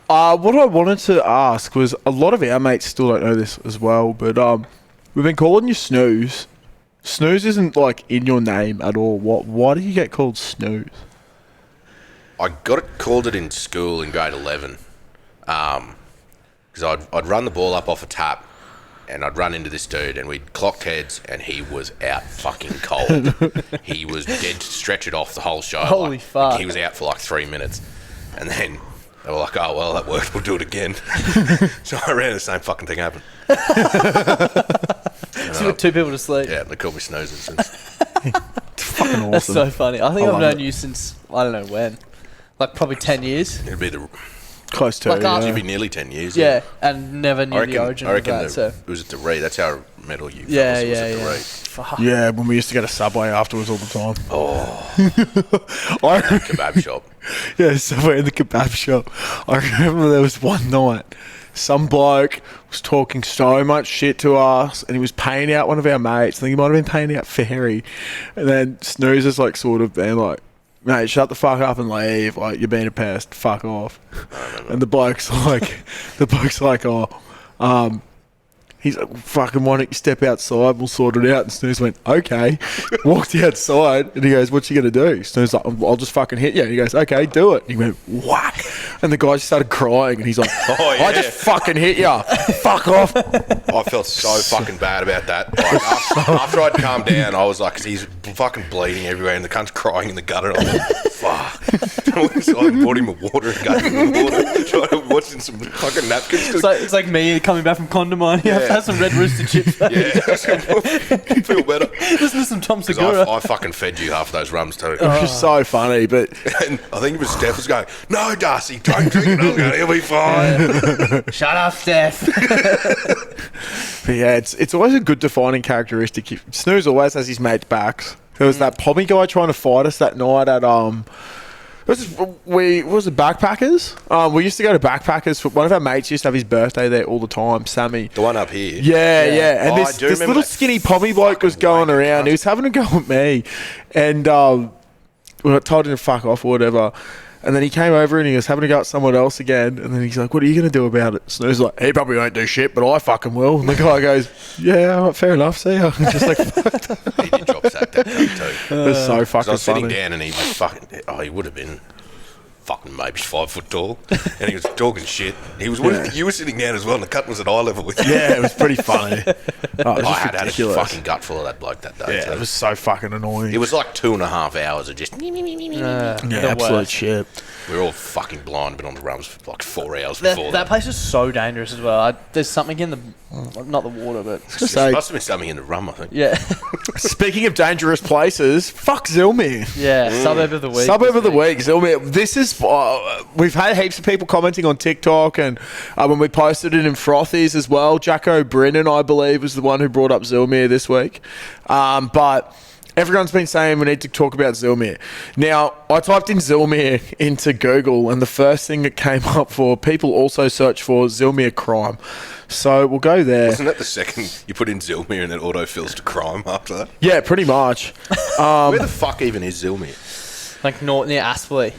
What I wanted to ask was, a lot of our mates still don't know this as well, but we've been calling you Snooze. Snooze isn't like in your name at all. Why do you get called Snooze? I called it in school in grade 11 because I'd run the ball up off a tap and I'd run into this dude and we'd clocked heads and he was out fucking cold. He was dead stretchered off the whole show. Holy fuck. He was out for like 3 minutes. And then they were like, oh, well, that worked. We'll do it again. So I ran, the same fucking thing happened. So with 2 people to sleep. Yeah, they called me Snoozing since. Fucking awesome. That's so funny. I think I I've love known it. you since, I don't know when. Like probably 10 years. It'd be the... Close to Like it, after It'd yeah. be nearly 10 years. Yeah, and never knew I the origin of that. So it was at the Reed. That's how I met all you. yeah, fellas. It was yeah, at the yeah. Reed. Fuck. Yeah, when we used to go to Subway afterwards all the time. Oh, I kebab shop. Yeah, Subway in the kebab shop. I remember there was one night, some bloke was talking so much shit to us, and he was paying out one of our mates. I think he might have been paying out Ferry. And then Snooze is like sort of being like, mate, shut the fuck up and leave. Like, you're being a pest. Fuck off. And the bloke's like, He's like, fucking, why don't you step outside? We'll sort it out. And Snooze went, okay. Walked outside and he goes, what you going to do? Snooze like, I'll just fucking hit you. And he goes, okay, do it. And he went, whack. And the guy just started crying and he's like, I just fucking hit you. Fuck off. I felt so fucking bad about that. Like, after I'd calmed down, I was like, because he's fucking bleeding everywhere and the cunt's crying in the gutter. And I was like, fuck. So I bought him a water and gave him the water. Tried watching some fucking napkins. It's like me coming back from Condamine. Yeah. Have some Red Rooster chips. Yeah, feel better. Listen to some Tom Because Segura. I fucking fed you half those rums too. It was so funny, but And I think it was Steph was going, no, Darcy, don't drink it. I was going, he'll be fine. Shut up, Steph. But yeah, it's always a good defining characteristic. Snooze always has his mates' backs. There was that Pommy guy trying to fight us that night at was it Backpackers? We used to go to Backpackers. For one of our mates used to have his birthday there all the time, Sammy. The one up here. Yeah. And Oh, I this do remember little that skinny Pommy bloke was fucking going wanker around. cunt. He was having a go at me, and we told him to fuck off or whatever. And then he came over and he was having a go at someone else again. And then he's like, what are you going to do about it? Snooze like, he probably won't do shit, but I fucking will. And the guy goes, yeah, all right, fair enough, see ya. Just like, He did drop sack that cunt too. it was so So I fucking was sitting funny. down and he was fucking, he would have been fucking maybe 5 foot tall. And he was talking shit. You were sitting down as well and the cut was at eye level with you. Yeah, it was pretty funny. Oh, it was I just had a ridiculous. fucking gut full of that bloke that day. Yeah, too. it was so fucking annoying. It was like 2.5 hours of just. yeah, The absolute worst. shit. We were all fucking blind, been on the rums for like 4 hours That, before that place is so dangerous as well. There's something in the, not the water, but Just There say, must have been something in the rum, I think. yeah, speaking of dangerous places, fuck Zilmere. yeah. Suburb of the week. Suburb of the week, Zilmere. This is we've had heaps of people commenting on TikTok, and when we posted it in Frothies as well. Jacko Brennan, I believe, was the one who brought up Zilmere this week. But everyone's been saying we need to talk about Zilmere. Now, I typed in Zilmere into Google, and the first thing that came up for people also search for Zilmere crime. So we'll go there. Wasn't that the second you put in Zilmere and it auto-fills to crime after that? Yeah, pretty much. Where the fuck even is Zilmere? Like near Aspley.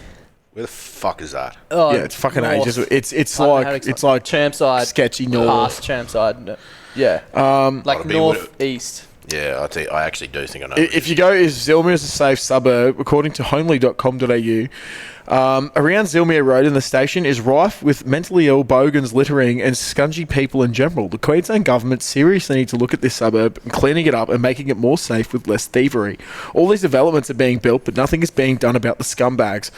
Where the fuck is that? Oh, Yeah, it's fucking north. ages. It's I don't know how like to it's like Chermside, sketchy north. past Chermside. No. Yeah, like Gotta be northeast. Yeah, I actually do think I know. If you go, is Zilmere is a safe suburb, according to homely.com.au. Around Zilmere Road in the station is rife with mentally ill bogans littering and scungy people in general. The Queensland government seriously need to look at this suburb and cleaning it up and making it more safe with less thievery. All these developments are being built, but nothing is being done about the scumbags.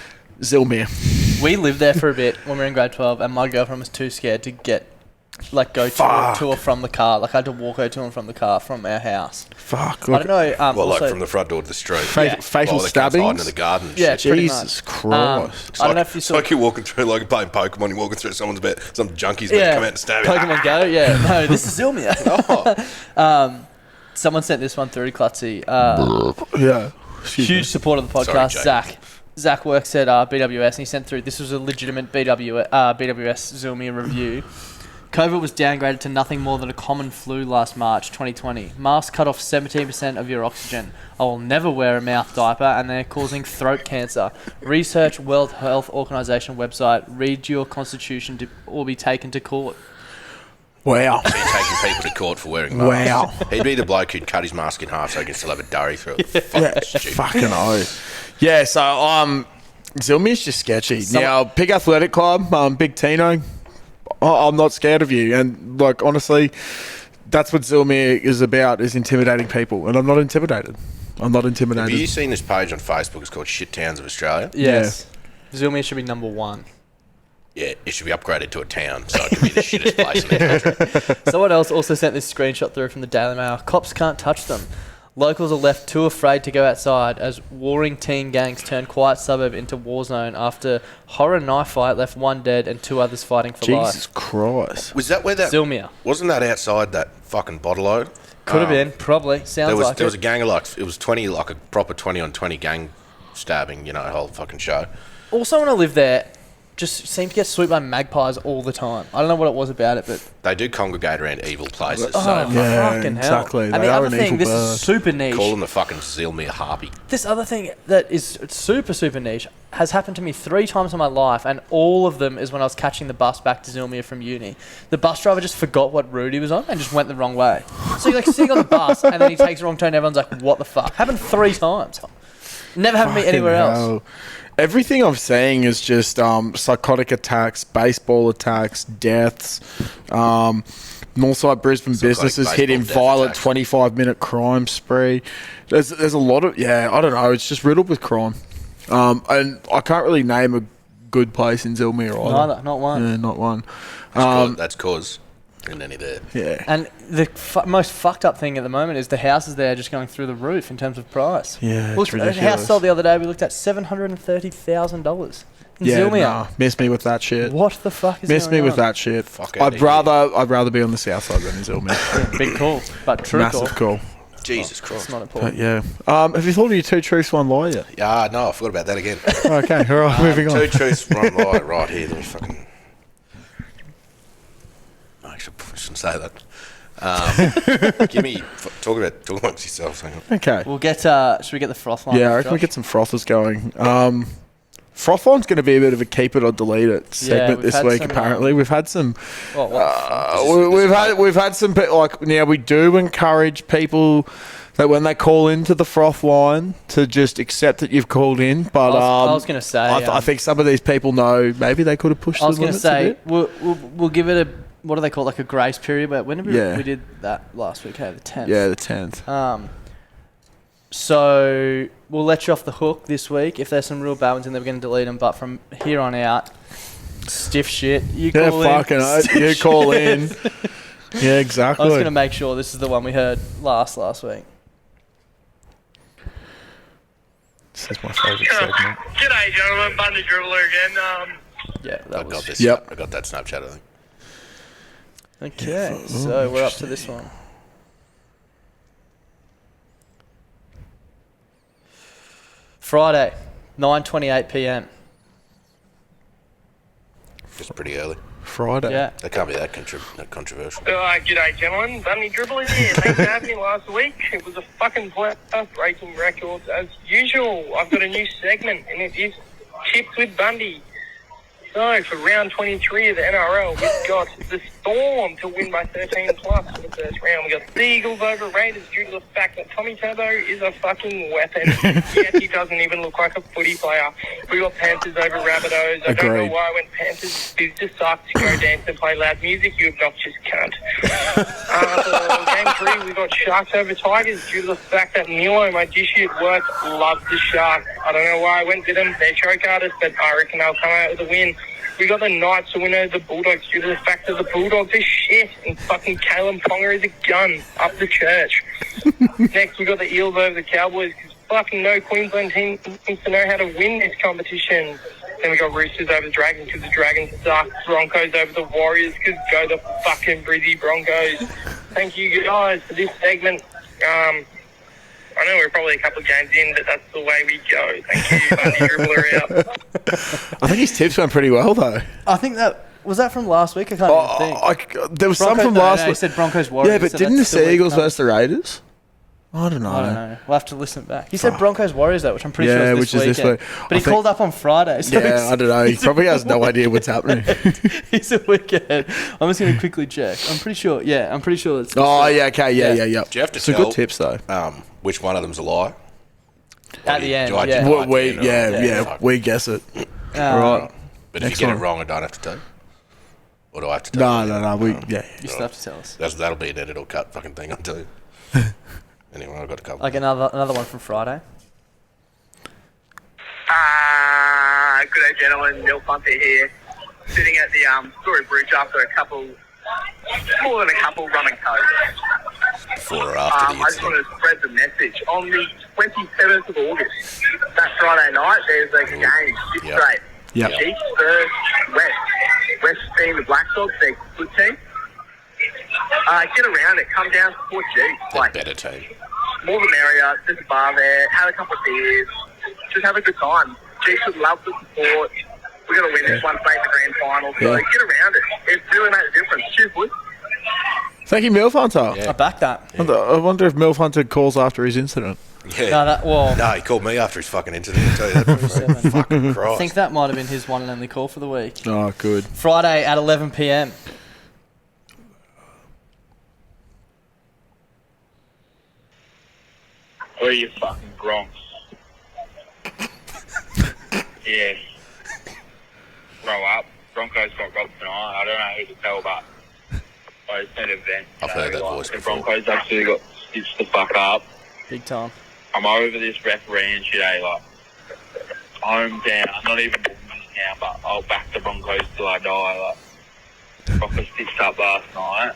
Zilmere. We lived there for a bit when we were in grade 12, and my girlfriend was too scared to go to or from the car. Like I had to walk her to and from the car from our house. Fuck. I don't know. well, like also- from the front door to the street. Yeah. Fatal While the cunts hiding in stabbings. the garden. and Yeah, shit. pretty Jesus much. Christ. I don't know if you It's saw. like you're walking through, like playing Pokemon, you're walking through someone's bed, some junkie's going to come out and stab you. Pokemon Go. Yeah, no, this is Zilmere. Someone sent this one through to Klutzy. Yeah. Excuse me. Huge supporter of the Sorry, podcast, Jake. Zach. Zach works at BWS, and he sent through. This was a legitimate BWS Zilmere review. COVID was downgraded to nothing more than a common flu last March 2020. Masks cut off 17% of your oxygen. I will never wear a mouth diaper, and they're causing throat cancer. Research World Health Organization website. Read your constitution or be taken to court. Wow. He's taking people to court for wearing masks. Wow. He'd be the bloke who'd cut his mask in half so he can still have a durry through it. Yeah, Stupid. fucking oath. Yeah, so Zilmere's just sketchy. Now, Big Athletic Club, Big Tino, I'm not scared of you. And, like, honestly, that's what Zilmere is about, is intimidating people. And I'm not intimidated. I'm not Have you intimidated. seen this page on Facebook? It's called Shit Towns of Australia. Yes. Zilmere should be number one. Yeah, it should be upgraded to a town so it can be the shittest place in the country. Someone else also sent this screenshot through from the Daily Mail. Cops can't touch them. Locals are left too afraid to go outside as warring teen gangs turn quiet suburb into war zone after horror knife fight left one dead and 2 others fighting for Jesus life. Christ. Was that where that... Zilmere. Wasn't that outside that fucking bottle load? Could have been, probably. Sounds There was like there was it. a gang of like... It was 20, like a proper 20 on 20 gang stabbing, you know, whole fucking show. Also, when I lived there, just seem to get swooped by magpies all the time. I don't know what it was about it, but They do congregate around evil places. oh, So fucking hell. exactly. And They the are other an thing, evil this bird. is super niche. call them the fucking Zilmere harpy. This other thing that is super, super niche has happened to me 3 times in my life, and all of them is when I was catching the bus back to Zilmere from uni. The bus driver just forgot what route he was on and just went the wrong way. So you're like sitting on the bus, and then he takes the wrong turn, and everyone's like, what the fuck? Happened 3 times. Never happened to me anywhere else. Hell. Everything I'm seeing is just psychotic attacks, baseball attacks, deaths. Northside Brisbane businesses hit in baseball violent death 25-minute crime spree. There's a lot of I don't know. It's just riddled with crime, and I can't really name a good place in Zilmere either. Neither, not one. Yeah, not one. That's cause in any there. Yeah. And the most fucked up thing at the moment is the houses there just going through the roof in terms of price. Yeah, it's Looked at a ridiculous. house sold the other day, we looked at $730,000 in Yeah, Zilmere. nah, miss me with that shit. What the fuck is Miss going me on? with that shit. Fuck out I'd of here. rather be on the south side than in Zilmere. Big call, but true Massive call. call. Jesus It's Christ. not important. But yeah. Have you thought of your 2 truths, 1 lie yet? Yeah, no, I forgot about that again. Okay, all right, moving on. 2 truths, 1 lie. Right here. Let me fucking. I shouldn't say that. Talk amongst yourselves. Hang on. Okay. We'll get. Should we get the froth line? Yeah, I reckon we get some frothers going. Froth line's going to be a bit of a keep it or delete it segment we've this had week. some, Apparently, we've had some. Oh, We've had some we do encourage people that when they call into the froth line to just accept that you've called in. But I was going to say. I think some of these people know maybe they could have pushed. I was the going to limits a say bit. we'll give it a, what do they call it, like a grace period? But when did Yeah. we did that last week? Hey, the 10th. Yeah, the 10th. So we'll let you off the hook this week. If there's some real bad ones in there, we're going to delete them. But from here on out, stiff shit. You Yeah, call in. fucking oath. You call in. Yeah, I exactly. was going to make sure this is the one we heard last week. This is my favourite segment. G'day, gentlemen. Bundy Dribbler again. Yeah, I that got was. this. Yep. I got that Snapchat, I think. Okay, so we're up to this one. Friday, 9:28 p.m. Just pretty early. Friday. Yeah. That can't be that controversial. G'day, gentlemen. Bundy Dribbler here. Thanks for having me last week. It was a fucking blast, breaking records as usual. I've got a new segment, and it is Tips with Bundy. So, for round 23 of the NRL, we've got the Storm to win by 13 plus in the first round. We've got the Eagles over Raiders due to the fact that Tommy Turbo is a fucking weapon. Yet he doesn't even look like a footy player. We've got Panthers over Rabbitohs. I don't know Agreed. why when Panthers just suck to go dance and play loud music, you obnoxious cunt. For game 3, we've got Sharks over Tigers due to the fact that Milo, my dishy at work, loves the Sharks. I don't know why I went with them. They're choke artists, but I reckon they'll come out with a win. We got the Knights to win over the Bulldogs due to the fact that the Bulldogs are shit and fucking Caleb Ponga is a gun up the church. Next, we got the Eels over the Cowboys because fucking no Queensland team seems to know how to win this competition. Then we got Roosters over the Dragons because the Dragons suck. Broncos over the Warriors because go the fucking Brizzy Broncos. Thank you guys for this segment. I know we're probably a couple of games in, but that's the way we go. Thank you, Bundy Dribbler out. I think his tips went pretty well though. I think that was that from last week. I can't even think. There was Broncos, some from no, last no, he week. said Broncos Warriors. Yeah, but so didn't the that's still Sea Eagles week versus the Raiders? I don't know. I don't know. We'll have to listen back. He said Broncos Warriors though, which I'm pretty Yeah, sure which is is this this weekend. week. But he called up on Friday. So Yeah, I don't know. He probably has no idea what's happening. He's a weekend. I'm just going to quickly check. I'm pretty sure. Yeah, I'm pretty sure it's. Oh, yeah, okay, yeah. Do you have to Some tell good tips though. which one of them's a lie? At the end, Do I yeah. just- Well, we, Yeah, yeah, fuck. we guess it. Right. But if you Next get one. it wrong, I don't have to tell you? Or do I have to tell you? No. You still have to tell us. That'll be an edit or cut fucking thing, I'll tell you. Anyway, I've got a couple. Like another one from Friday. Good day, gentlemen. Neil Punter here. Sitting at the Story Bridge after more than a couple rum and coke. Before or after the I just incident. want to spread the message. On the 27th of August, that Friday night, there's a game, six Yep. straight. Yep. East versus West. West being the Black Dogs, they're a good team. Get around it, come down, support G. The Like, better team. more the merrier, there's a bar there, have a couple of beers, just have a good time. G should love the support. We got to win this one to make the grand final. So Yeah. get around it. It's doing that difference. Cheers, boys. Thank you, Milf Hunter. Yeah. I back that. I wonder if Milf Hunter calls after his incident. Yeah. No, He called me after his fucking incident. I'll tell you that. Fucking I Christ. think that might have been his one and only call for the week. Oh, good. Friday at 11 p.m. Where are you fucking Bronx? Yeah. Grow up. Broncos got robbed tonight. I don't know who to tell, but I just need a vent. I've heard that voice The before. Broncos actually got stitched the fuck up. Big time. I'm over this referee and shit, like, hometown. I'm not even born in this town, but I'll back the Broncos till I die, like, proper stitched up last night.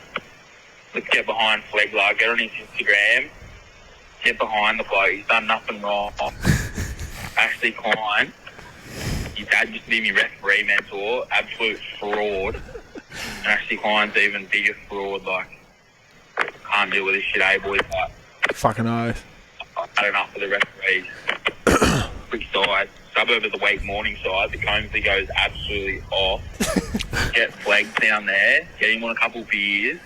Let's get behind Flegler, get on his Instagram, get behind the bloke, he's done nothing wrong. Ashley Klein, his dad used to be my referee mentor, absolute fraud. And Ashley Klein's even bigger fraud, like, can't deal with this shit, boys, like, Fucking oath. I've had enough of the referees. Quick side. Suburb of the week morning side. The Combsley goes absolutely off. Get flagged down there. Get him on a couple beers.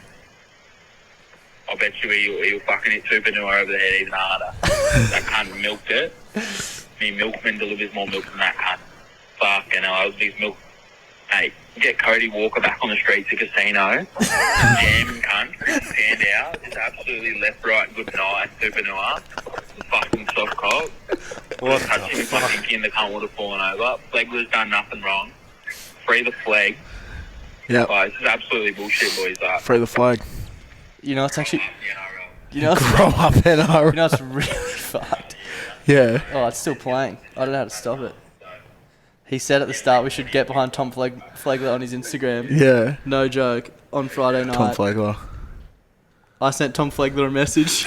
I bet you he'll fucking hit Supernua over the head even harder. That cunt milked it. Me milkman delivers more milk than that cunt. Fucking hell, I was his milk. Hey, get Cody Walker back on the streets of casino. Jam cunt, stand out. Just absolutely left, right, good night, Supernua. Fucking soft cock. What touching if I'm thinking the cunt would have fallen over. Flegler's done nothing wrong. Free the flag. Yep. This is absolutely bullshit, boys. Free the flag. You know, it's actually. NRL. You know, it's, Grow up, NRL. you know, it's really fucked. Yeah. Oh, it's still playing. I don't know how to stop it. He said at the start we should get behind Tom Flegler on his Instagram. Yeah. No joke. On Friday night. Tom Flegler. I sent Tom Flegler a message.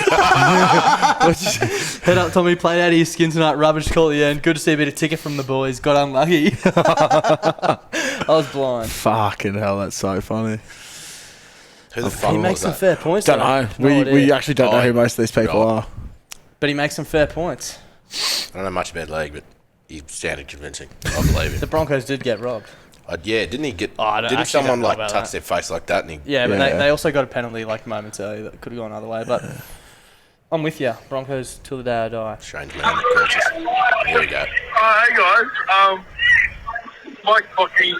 Head up, Tommy. Played out of his skin tonight. Rubbish call at the end. Good to see a bit of ticket from the boys. Got unlucky. I was blind. Fucking hell, that's so funny. Who the fuck He was makes some that? fair points. Don't though. know. No We idea. actually don't know who most of these people Right. are. But he makes some fair points. I don't know much about league, but he sounded convincing. I believe The it. Broncos did get robbed. Yeah, didn't he get? I don't- Didn't actually someone don't know like about touch that. their face like that? And he, Yeah, but Yeah. they also got a penalty like moments earlier that could have gone other way. But I'm with you. Broncos till the day I die. strange man. Coaches. Here we go. Hey guys, Mike fucking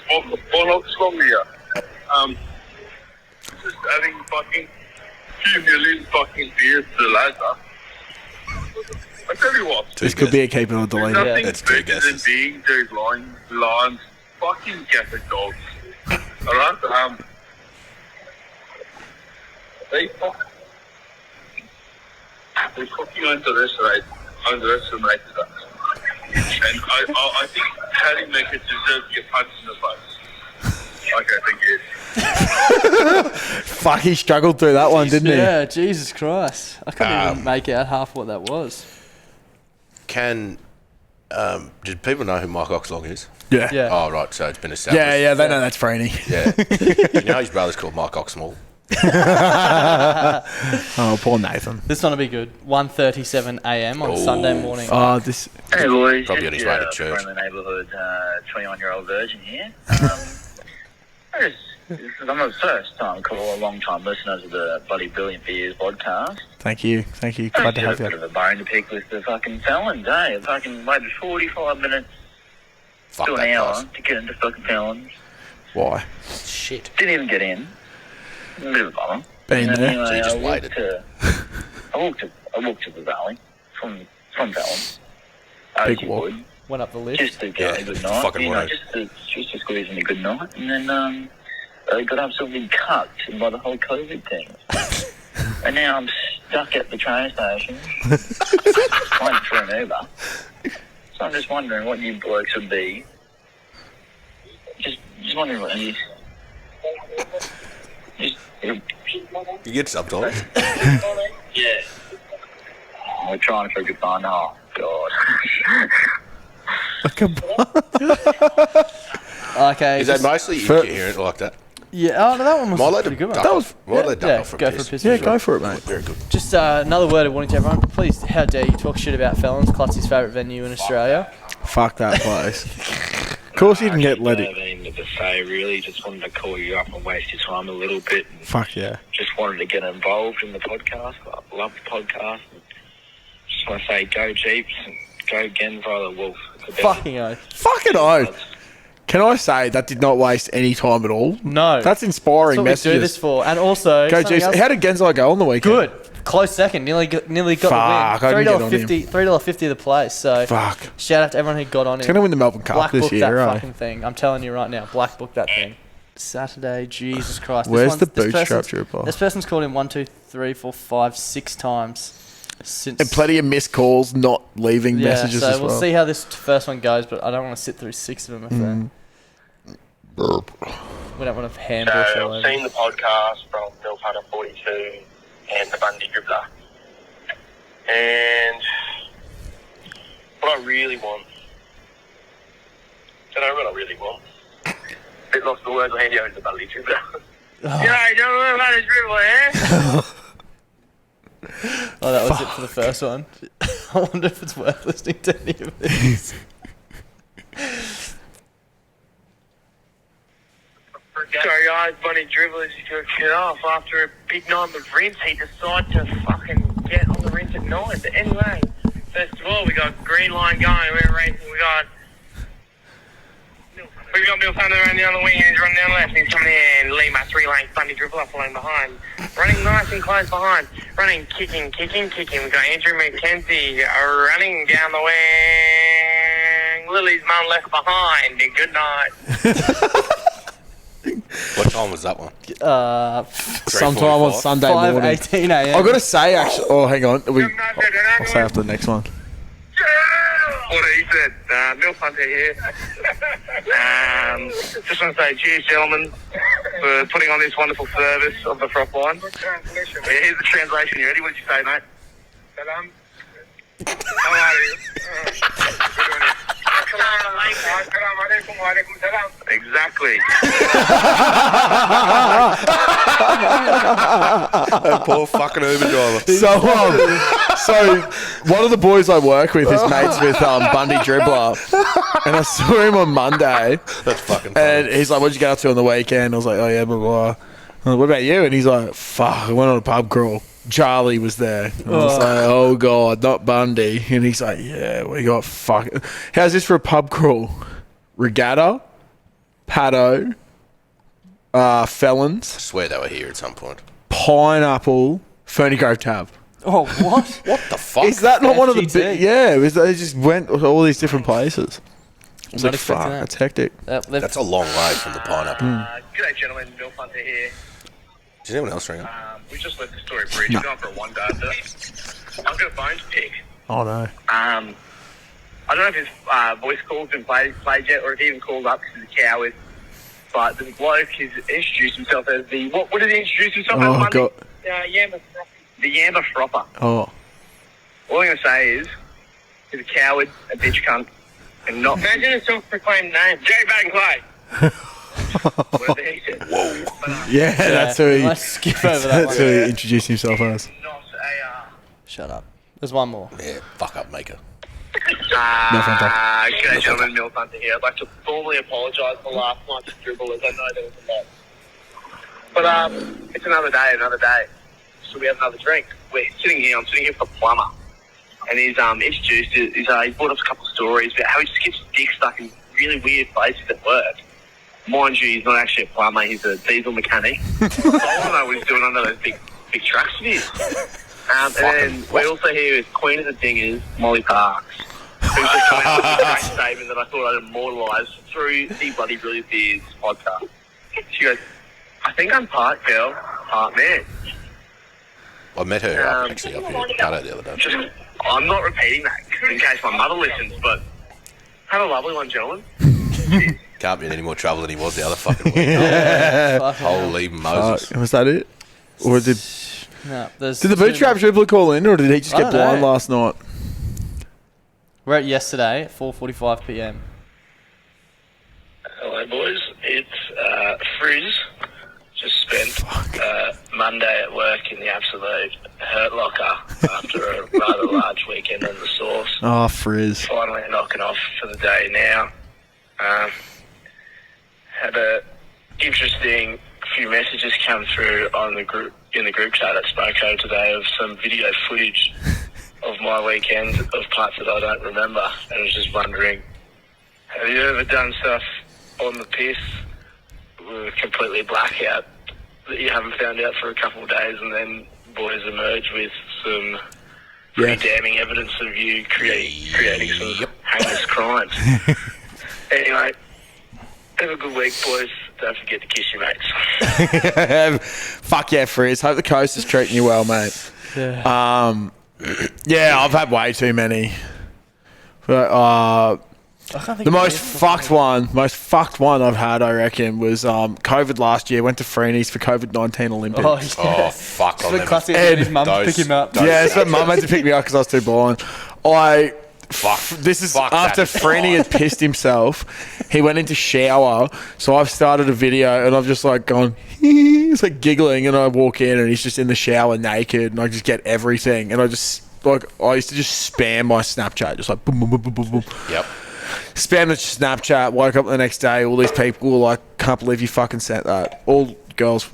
bollocks from here. Just adding fucking 2 million fucking beers to the ladder. I tell you what, This could be a keep or delete. Yeah. nothing That's two better than guesses. being those lions, fucking Catholic dogs. Alright, they fucking underestimated us. And I think Harry Maker deserves to get punched in the face. Okay, thank you. Fuck, he struggled through that one, didn't he? Yeah, Jesus Christ. I couldn't even make out half what that was. Did people know who Mike Oxlong is? Yeah. Yeah. Oh, right. So it's been established. Yeah, they know that's Franny. Yeah. You know his brother's called Mike Oxmall. Oh, poor Nathan. This one will be good. 1:37 a.m. on Oh. Sunday morning. Oh, this. Hey boys, Probably on his way to church. From the neighbourhood, 21-year-old virgin here. I'm the first time caller, a long time listener to the Bloody Brilliant Beers podcast. Thank you. Glad to I have had a bit you. of a bone to pick with the fucking felons, eh? I fucking waited 45 minutes Fuck to an that hour guy. to get into fucking felons. Why? Shit. Didn't even get in. A bit of a bummer. Been And there. anyway, So you just I walked to the valley from felons. Big As you walk. would. Went up the lift. Just to get Yeah, a good it's night, fucking you know, right. just to squeeze in a good night, and then I got absolutely cut by the whole COVID thing. And now I'm stuck at the train station, waiting for an Uber. So I'm just wondering what you blokes would be. Just wondering what you. You get subtitles. Yeah. We're trying for a good fun. Oh God. Okay. Is that just- mostly For- incoherent like that? Yeah. Oh, no, that one was Might let pretty him good. duck One. off. Might let Yeah, duck off for a go piss. for a piss. Yeah, go for it, mate. Very good. Just another word of warning to everyone. Please, how dare you talk shit about Felons, Clutzy's favourite venue in Australia. Fuck that place. course you can get let I it. don't have anything to say, really. Just wanted to call you up and waste your time a little bit. And Fuck yeah. just wanted to get involved in the podcast. I love the podcast. Just want to say go Jeeps and go Genvar the Wolf. It's the best. Fucking oath. Fucking oath. Can I say that did not waste any time at all? No. That's inspiring That's what messages. we do this for. And also, Go something Jeeps. else- How did Genzai go on the weekend? Good. Close second. Nearly got Fuck, the win. I didn't get on him. $3.50 the place. So Fuck. shout out to everyone who got on it. He's going to win the Melbourne Cup Black this book year, that right? fucking thing. I'm telling you right now. Black book that thing. Saturday. Jesus Christ. Where's the this bootstrap person's- trooper? This person's called in 1, 2, 3, 4, 5, 6 times since. And plenty of missed calls, not leaving Yeah, messages so as we'll well. see how this first one goes, but I don't want to sit through 6 of them. We don't want to handle So show I've seen the podcast from Milf Hunter 42 and the Bundy Dribbler. And what I really want, don't know what I really want. Bit lost the words, I'll hand you over to the Bundy Dribbler. Yeah, don't know about this dribble, eh? Oh, that was it for the first one. I wonder if it's worth listening to any of these. Sorry guys, Bunny Dribblers, he took it off after a big night of rinse. He decided to fucking get on the rinse at night. But anyway, first of all, we got green line going. We're racing. We got Bill Thunder running down the wing and he's running down left. He's coming in. Lima, 3-lane Bunny Dribbler following behind. Running nice and close behind. Running, kicking. We got Andrew McKenzie running down the wing. Lily's mum left behind. Good night. What time was that one? Sometime on 3:45. Sunday morning. 5:18 a.m. I've got to say, actually. Oh, hang on. I'll say after the next one. What he said, Milf Hunter here. Just want to say cheers, gentlemen, for putting on this wonderful service of the froth line. Here's the translation. You ready? What did you say, mate? Salam. How are you? Exactly. That poor fucking Uber driver. So one of the boys I work with is mates with Bundy Dribbler, and I saw him on Monday, That's fucking funny. and he's like, "What'd you get up to on the weekend?" I was like, "Oh yeah, blah blah." I'm like, "What about you?" And he's like, "Fuck, I went on a pub crawl. Charlie was there." And I was like, "Oh god, not Bundy." And he's like, "Yeah, we got fucking. How's this for a pub crawl? Regatta, Paddo, Felons, I swear they were here at some point. Pineapple, Ferny Grove Tab." Oh, what? What the fuck? Is that not one of the FGT? big? Yeah, they just went to all these different places. It's Not like, fuck, expecting that. that's hectic. That's a long way from the pineapple. G'day, gentlemen. Milf Hunter here. Did anyone else ring up? We just left the Story Bridge. We're going for a one-day. I've got a phone to pick. Oh no. I don't know if his voice call's been played yet, or if he even called up because he's a coward. But this bloke has introduced himself as the what did he introduce himself as? Oh Monday? god. Yamba Fropper. The Yamba Fropper. Oh. All I'm going to say is he's a coward, a bitch cunt, and not. Imagine a self-proclaimed name, Jerry Batten Clay. Whatever he said. Whoa. Yeah, that's who he. Let's skip over that That's who one. he introduced himself as. Not a. Shut up. There's one more. Yeah, fuck up, maker. G'day, gentlemen. Milf Hunter here. I'd like to formally apologise for last night's dribble, as I know there was a lot. But it's another day. So we have another drink. I'm sitting here with the plumber, and he's introduced. He's brought us a couple of stories about how he just gets his dick stuck in really weird places at work. Mind you, he's not actually a plumber. He's a diesel mechanic. I want to know what he's doing under those big trucks of his. And then we also hear his Queen of the Dingers, Molly Parks, who's just coming up with a great statement that I thought I'd immortalise through the Bloody Brilliant Beers podcast. She goes, "I think I'm part girl, part man." I met her actually up here at the paddock the other day. I'm not repeating that in case my mother listens, but have a lovely one, gentlemen. Can't be in any more trouble than he was the other fucking week. Fucking Holy Moses. Was that it? Or did hell. No, there's the two bootstrap more. dribbler call in, or did he just I get don't blind know. last night? We're at yesterday at 4:45 p.m. Hello, boys. It's Frizz. Just spent Monday at work in the absolute hurt locker after a rather large weekend on the sauce. Oh, Frizz. Finally knocking off for the day now. Had a interesting few messages come through on the group chat at Smoko today of some video footage of my weekend of parts that I don't remember. And I was just wondering, have you ever done stuff on the piss with completely blackout that you haven't found out for a couple of days, and then boys emerge with some pretty damning evidence of you creating some heinous crimes? Anyway, have a good week, boys. Don't forget to kiss your mates. Fuck yeah, Frizz. Hope the coast is treating you well, mate. Yeah, I've had way too many. But, I can't think the of most fucked one I've had, I reckon, was COVID last year. Went to Freeney's for COVID-19 Olympics. Oh, yeah. Oh, fuck. It's the classic. His mum to pick him up. Yeah, so mum had to pick me up because I was too blind. This is after Freeney had pissed himself. He went into shower, so I've started a video and I've just like gone, he's like giggling, and I walk in and he's just in the shower naked, and I just get everything, and I used to just spam my Snapchat, just like boom, boom, boom, boom, boom, boom. Yep. Spam the Snapchat. Woke up the next day, all these people were like, can't believe you fucking sent that. All girls.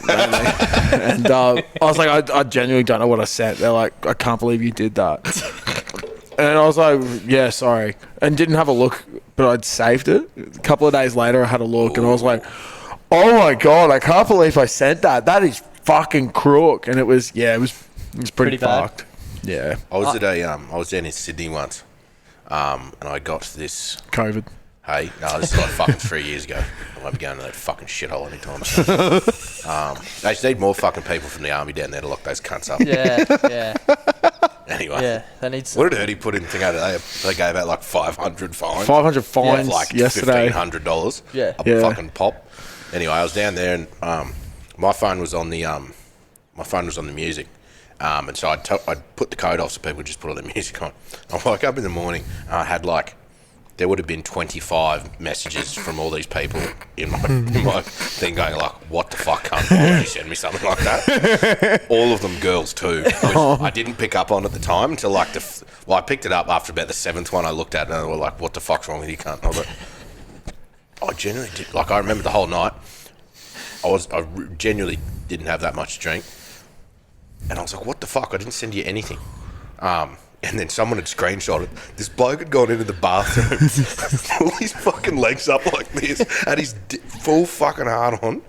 And I was like, I genuinely don't know what I sent. They're like, I can't believe you did that. And I was like, yeah, sorry. And didn't have a look, but I'd saved it. A couple of days later, I had a look, and I was like, oh my God, I can't believe I sent that. That is fucking crook. And it was pretty fucked. Yeah. I was I was down in Sydney once, and I got this COVID. Hey, no, this is like fucking 3 years ago. I won't be going to that fucking shithole anytime soon. They just need more fucking people from the army down there to lock those cunts up. Yeah. Anyway. Yeah, they need some. What did Ernie put in the thing out today? They gave out like 500 fines. 500 fines like yesterday. $1,500. Yeah. A fucking pop. Anyway, I was down there, and my phone was on the music. And so I'd put the code off so people would just put all their music on. I woke up in the morning and I had there would have been 25 messages from all these people in my thing going like, what the fuck, cunt? Why would you send me something like that? All of them girls too, which I didn't pick up on at the time until I picked it up after about the 7th one I looked at, and they were like, what the fuck's wrong with you, cunt? And I was like, I genuinely did. I remember the whole night. I genuinely didn't have that much to drink. And I was like, what the fuck? I didn't send you anything. And then someone had screenshot it. This bloke had gone into the bathroom, pulled his fucking legs up like this, had his full fucking heart on,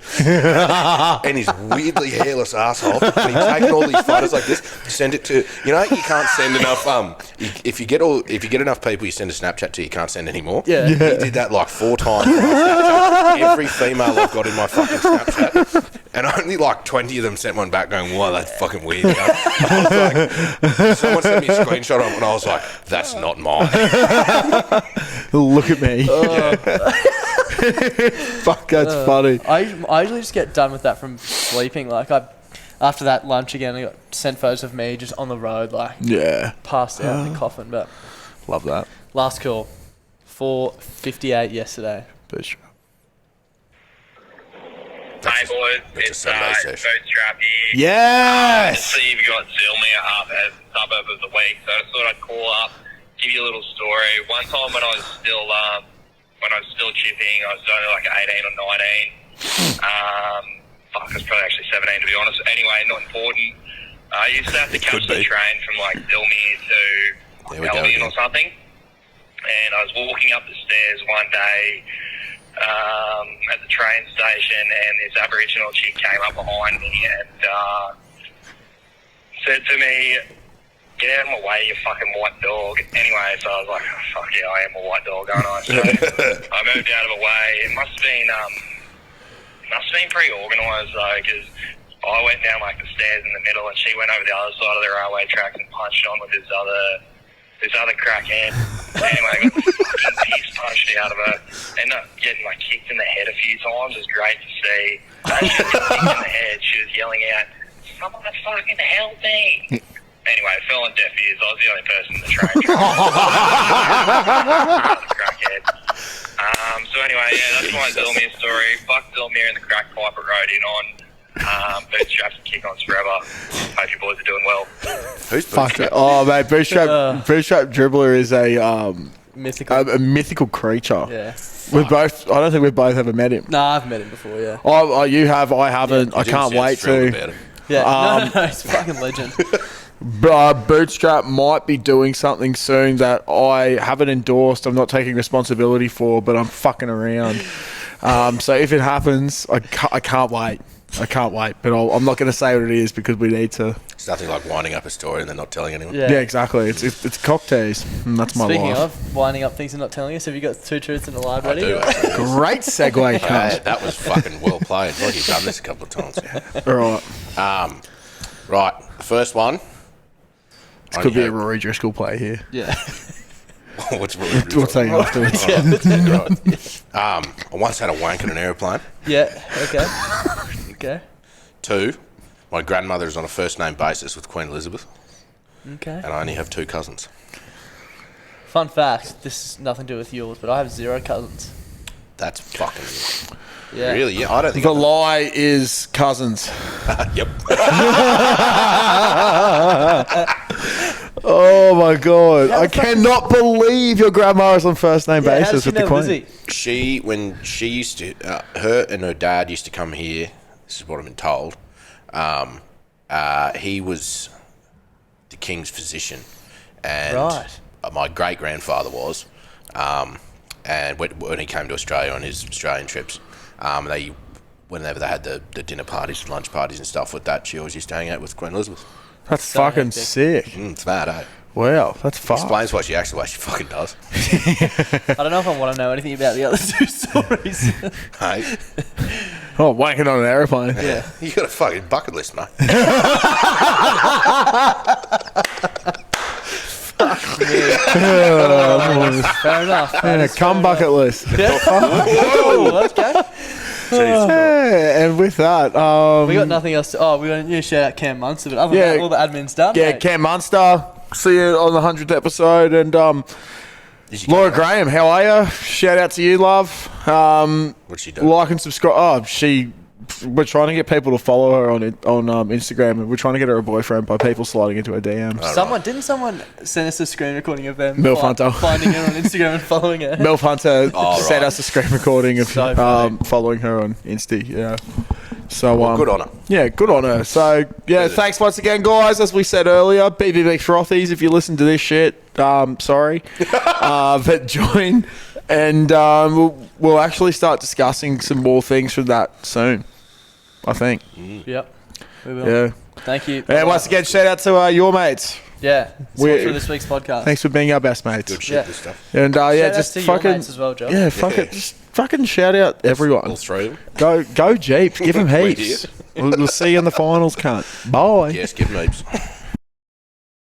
and his weirdly hairless asshole. And he'd taken all these photos like this, send it to, you can't send enough. If you get enough people you send a Snapchat to, you can't send any more. Yeah. He did that like 4 times. On my Snapchat. Every female I've got in my fucking Snapchat. And only like 20 of them sent one back going, wow, that's fucking weird. I was like, someone sent me a screenshot of it, and I was like, that's not mine. Look at me. Fuck, that's funny. I usually just get done with that from sleeping. Like, after that lunch again, I got sent photos of me just on the road, like, passed out in the coffin. But love that. last call, 4:58 yesterday. Bitch. Hey boys, it's Bootstrap here. Yes! See if you got Zilmere up as Suburb of the Week, so I just thought I'd call up, give you a little story. One time when I was still chipping, I was only like 18 or 19. I was probably actually 17 to be honest. Anyway, not important. I used to have to catch the train from like Zilmere to Albion or something. And I was walking up the stairs one day at the train station, and this Aboriginal chick came up behind me and said to me, "Get out of my way, you fucking white dog." Anyway, so I was like, oh, fuck yeah, I am a white dog, aren't I? So I moved out of the way. It must have been pretty organised though, because I went down like the stairs in the middle and she went over the other side of the railway tracks and punched on with this other crackhead. Anyway, I got the fucking piss punched out of her. Ended up getting like kicked in the head a few times. It was great to see. As she was kicked in the head, she was yelling out, "Someone fucking help me!" Anyway, it fell on deaf ears. I was the only person in the train. Crackhead. So anyway, yeah, that's my Zilmere story. Fuck Zilmere and the crack pipe it rode in on. Bootstraps and kick-ons forever. Hope you boys are doing well. Who's Fuck Bootstrap? it. Oh, mate, Bootstrap Dribbler is a mythical. A mythical creature. Yeah. We both. I don't think we've both ever met him. Nah, I've met him before. Yeah. Oh, you have. I haven't. I Jim can't sounds wait thrilled to. about it. Yeah. No, he's a fucking legend. Bootstrap might be doing something soon that I haven't endorsed. I'm not taking responsibility for, but I'm fucking around. So if it happens, I can't wait. I can't wait. But I'm not going to say what it is because we need to. It's nothing like winding up a story and then not telling anyone. Yeah. Yeah, exactly. It's cocktails. And that's my Speaking life. of winding up things and not telling us, have you got 2 truths and a lie I ready? do. Actually. Great segue, Yeah, cunt. that was fucking well played. Like you've done this a couple of times. All right. Right, the first one. This could be a Rory Driscoll play here. Yeah. What's really We'll tell you afterwards. I once had a wank in an aeroplane. Yeah. Okay. Okay. 2, my grandmother is on a first name basis with Queen Elizabeth, Okay. and I only have 2 cousins. Fun fact: this is nothing to do with yours, but I have 0 cousins. That's fucking Yeah. really. Yeah, I don't think. The lie is cousins. Yep. Oh my god! I cannot believe your grandma is on first name Yeah, how does basis she with the know Queen. Lizzie? When she used to, her and her dad used to come here. This is what I've been told. He was the king's physician, and Right. my great grandfather was. And when he came to Australia on his Australian trips, whenever they had the dinner parties, lunch parties and stuff with that, she always used to hang out with Queen Elizabeth. That's So fucking hectic. sick. It's mad, eh? Wow, that's fucked. Explains why she acts the way she fucking does. I don't know if I want to know anything about the other 2 stories. Hey, Oh, wanking on an aeroplane. Yeah. you got a fucking bucket list, mate. Fair enough. Yeah, cum bucket list. Oh, let's go. Yeah, and with that, We got nothing else. We got to shout out Cam Munster, but other than Yeah. that, all the admin's done. yeah, mate. Cam Munster. See you on the 100th episode, and Laura Graham, how are you? Shout out to you, love. What'd she do? Like and subscribe. Oh, we're trying to get people to follow her on Instagram, and we're trying to get her a boyfriend by people sliding into her DMs. Didn't someone send us a screen recording of them Milf Hunter. finding her on Instagram and following her? Melf Hunter Oh, sent right. us a screen recording of So funny. following her on Insta. Yeah. So Well, good on her. Yeah, good on her. So yeah, thanks once again, guys. As we said earlier, BBB Frothies. If you listen to this shit, sorry, but join, and we'll actually start discussing some more things from that soon. I think. Yep. We will. Yeah. Thank you. And once again, shout out to your mates. Yeah. We're- Sponsor of this week's podcast. Thanks for being our best mates. Good shit, Yeah. this stuff. And Shout yeah, outs just to your fucking mates as well, Joe. yeah, just fucking shout out everyone. All 3 of them. Go Jeeps. Give them We heaps. We'll see you in the finals, cunt. Bye. Yes, give them heaps.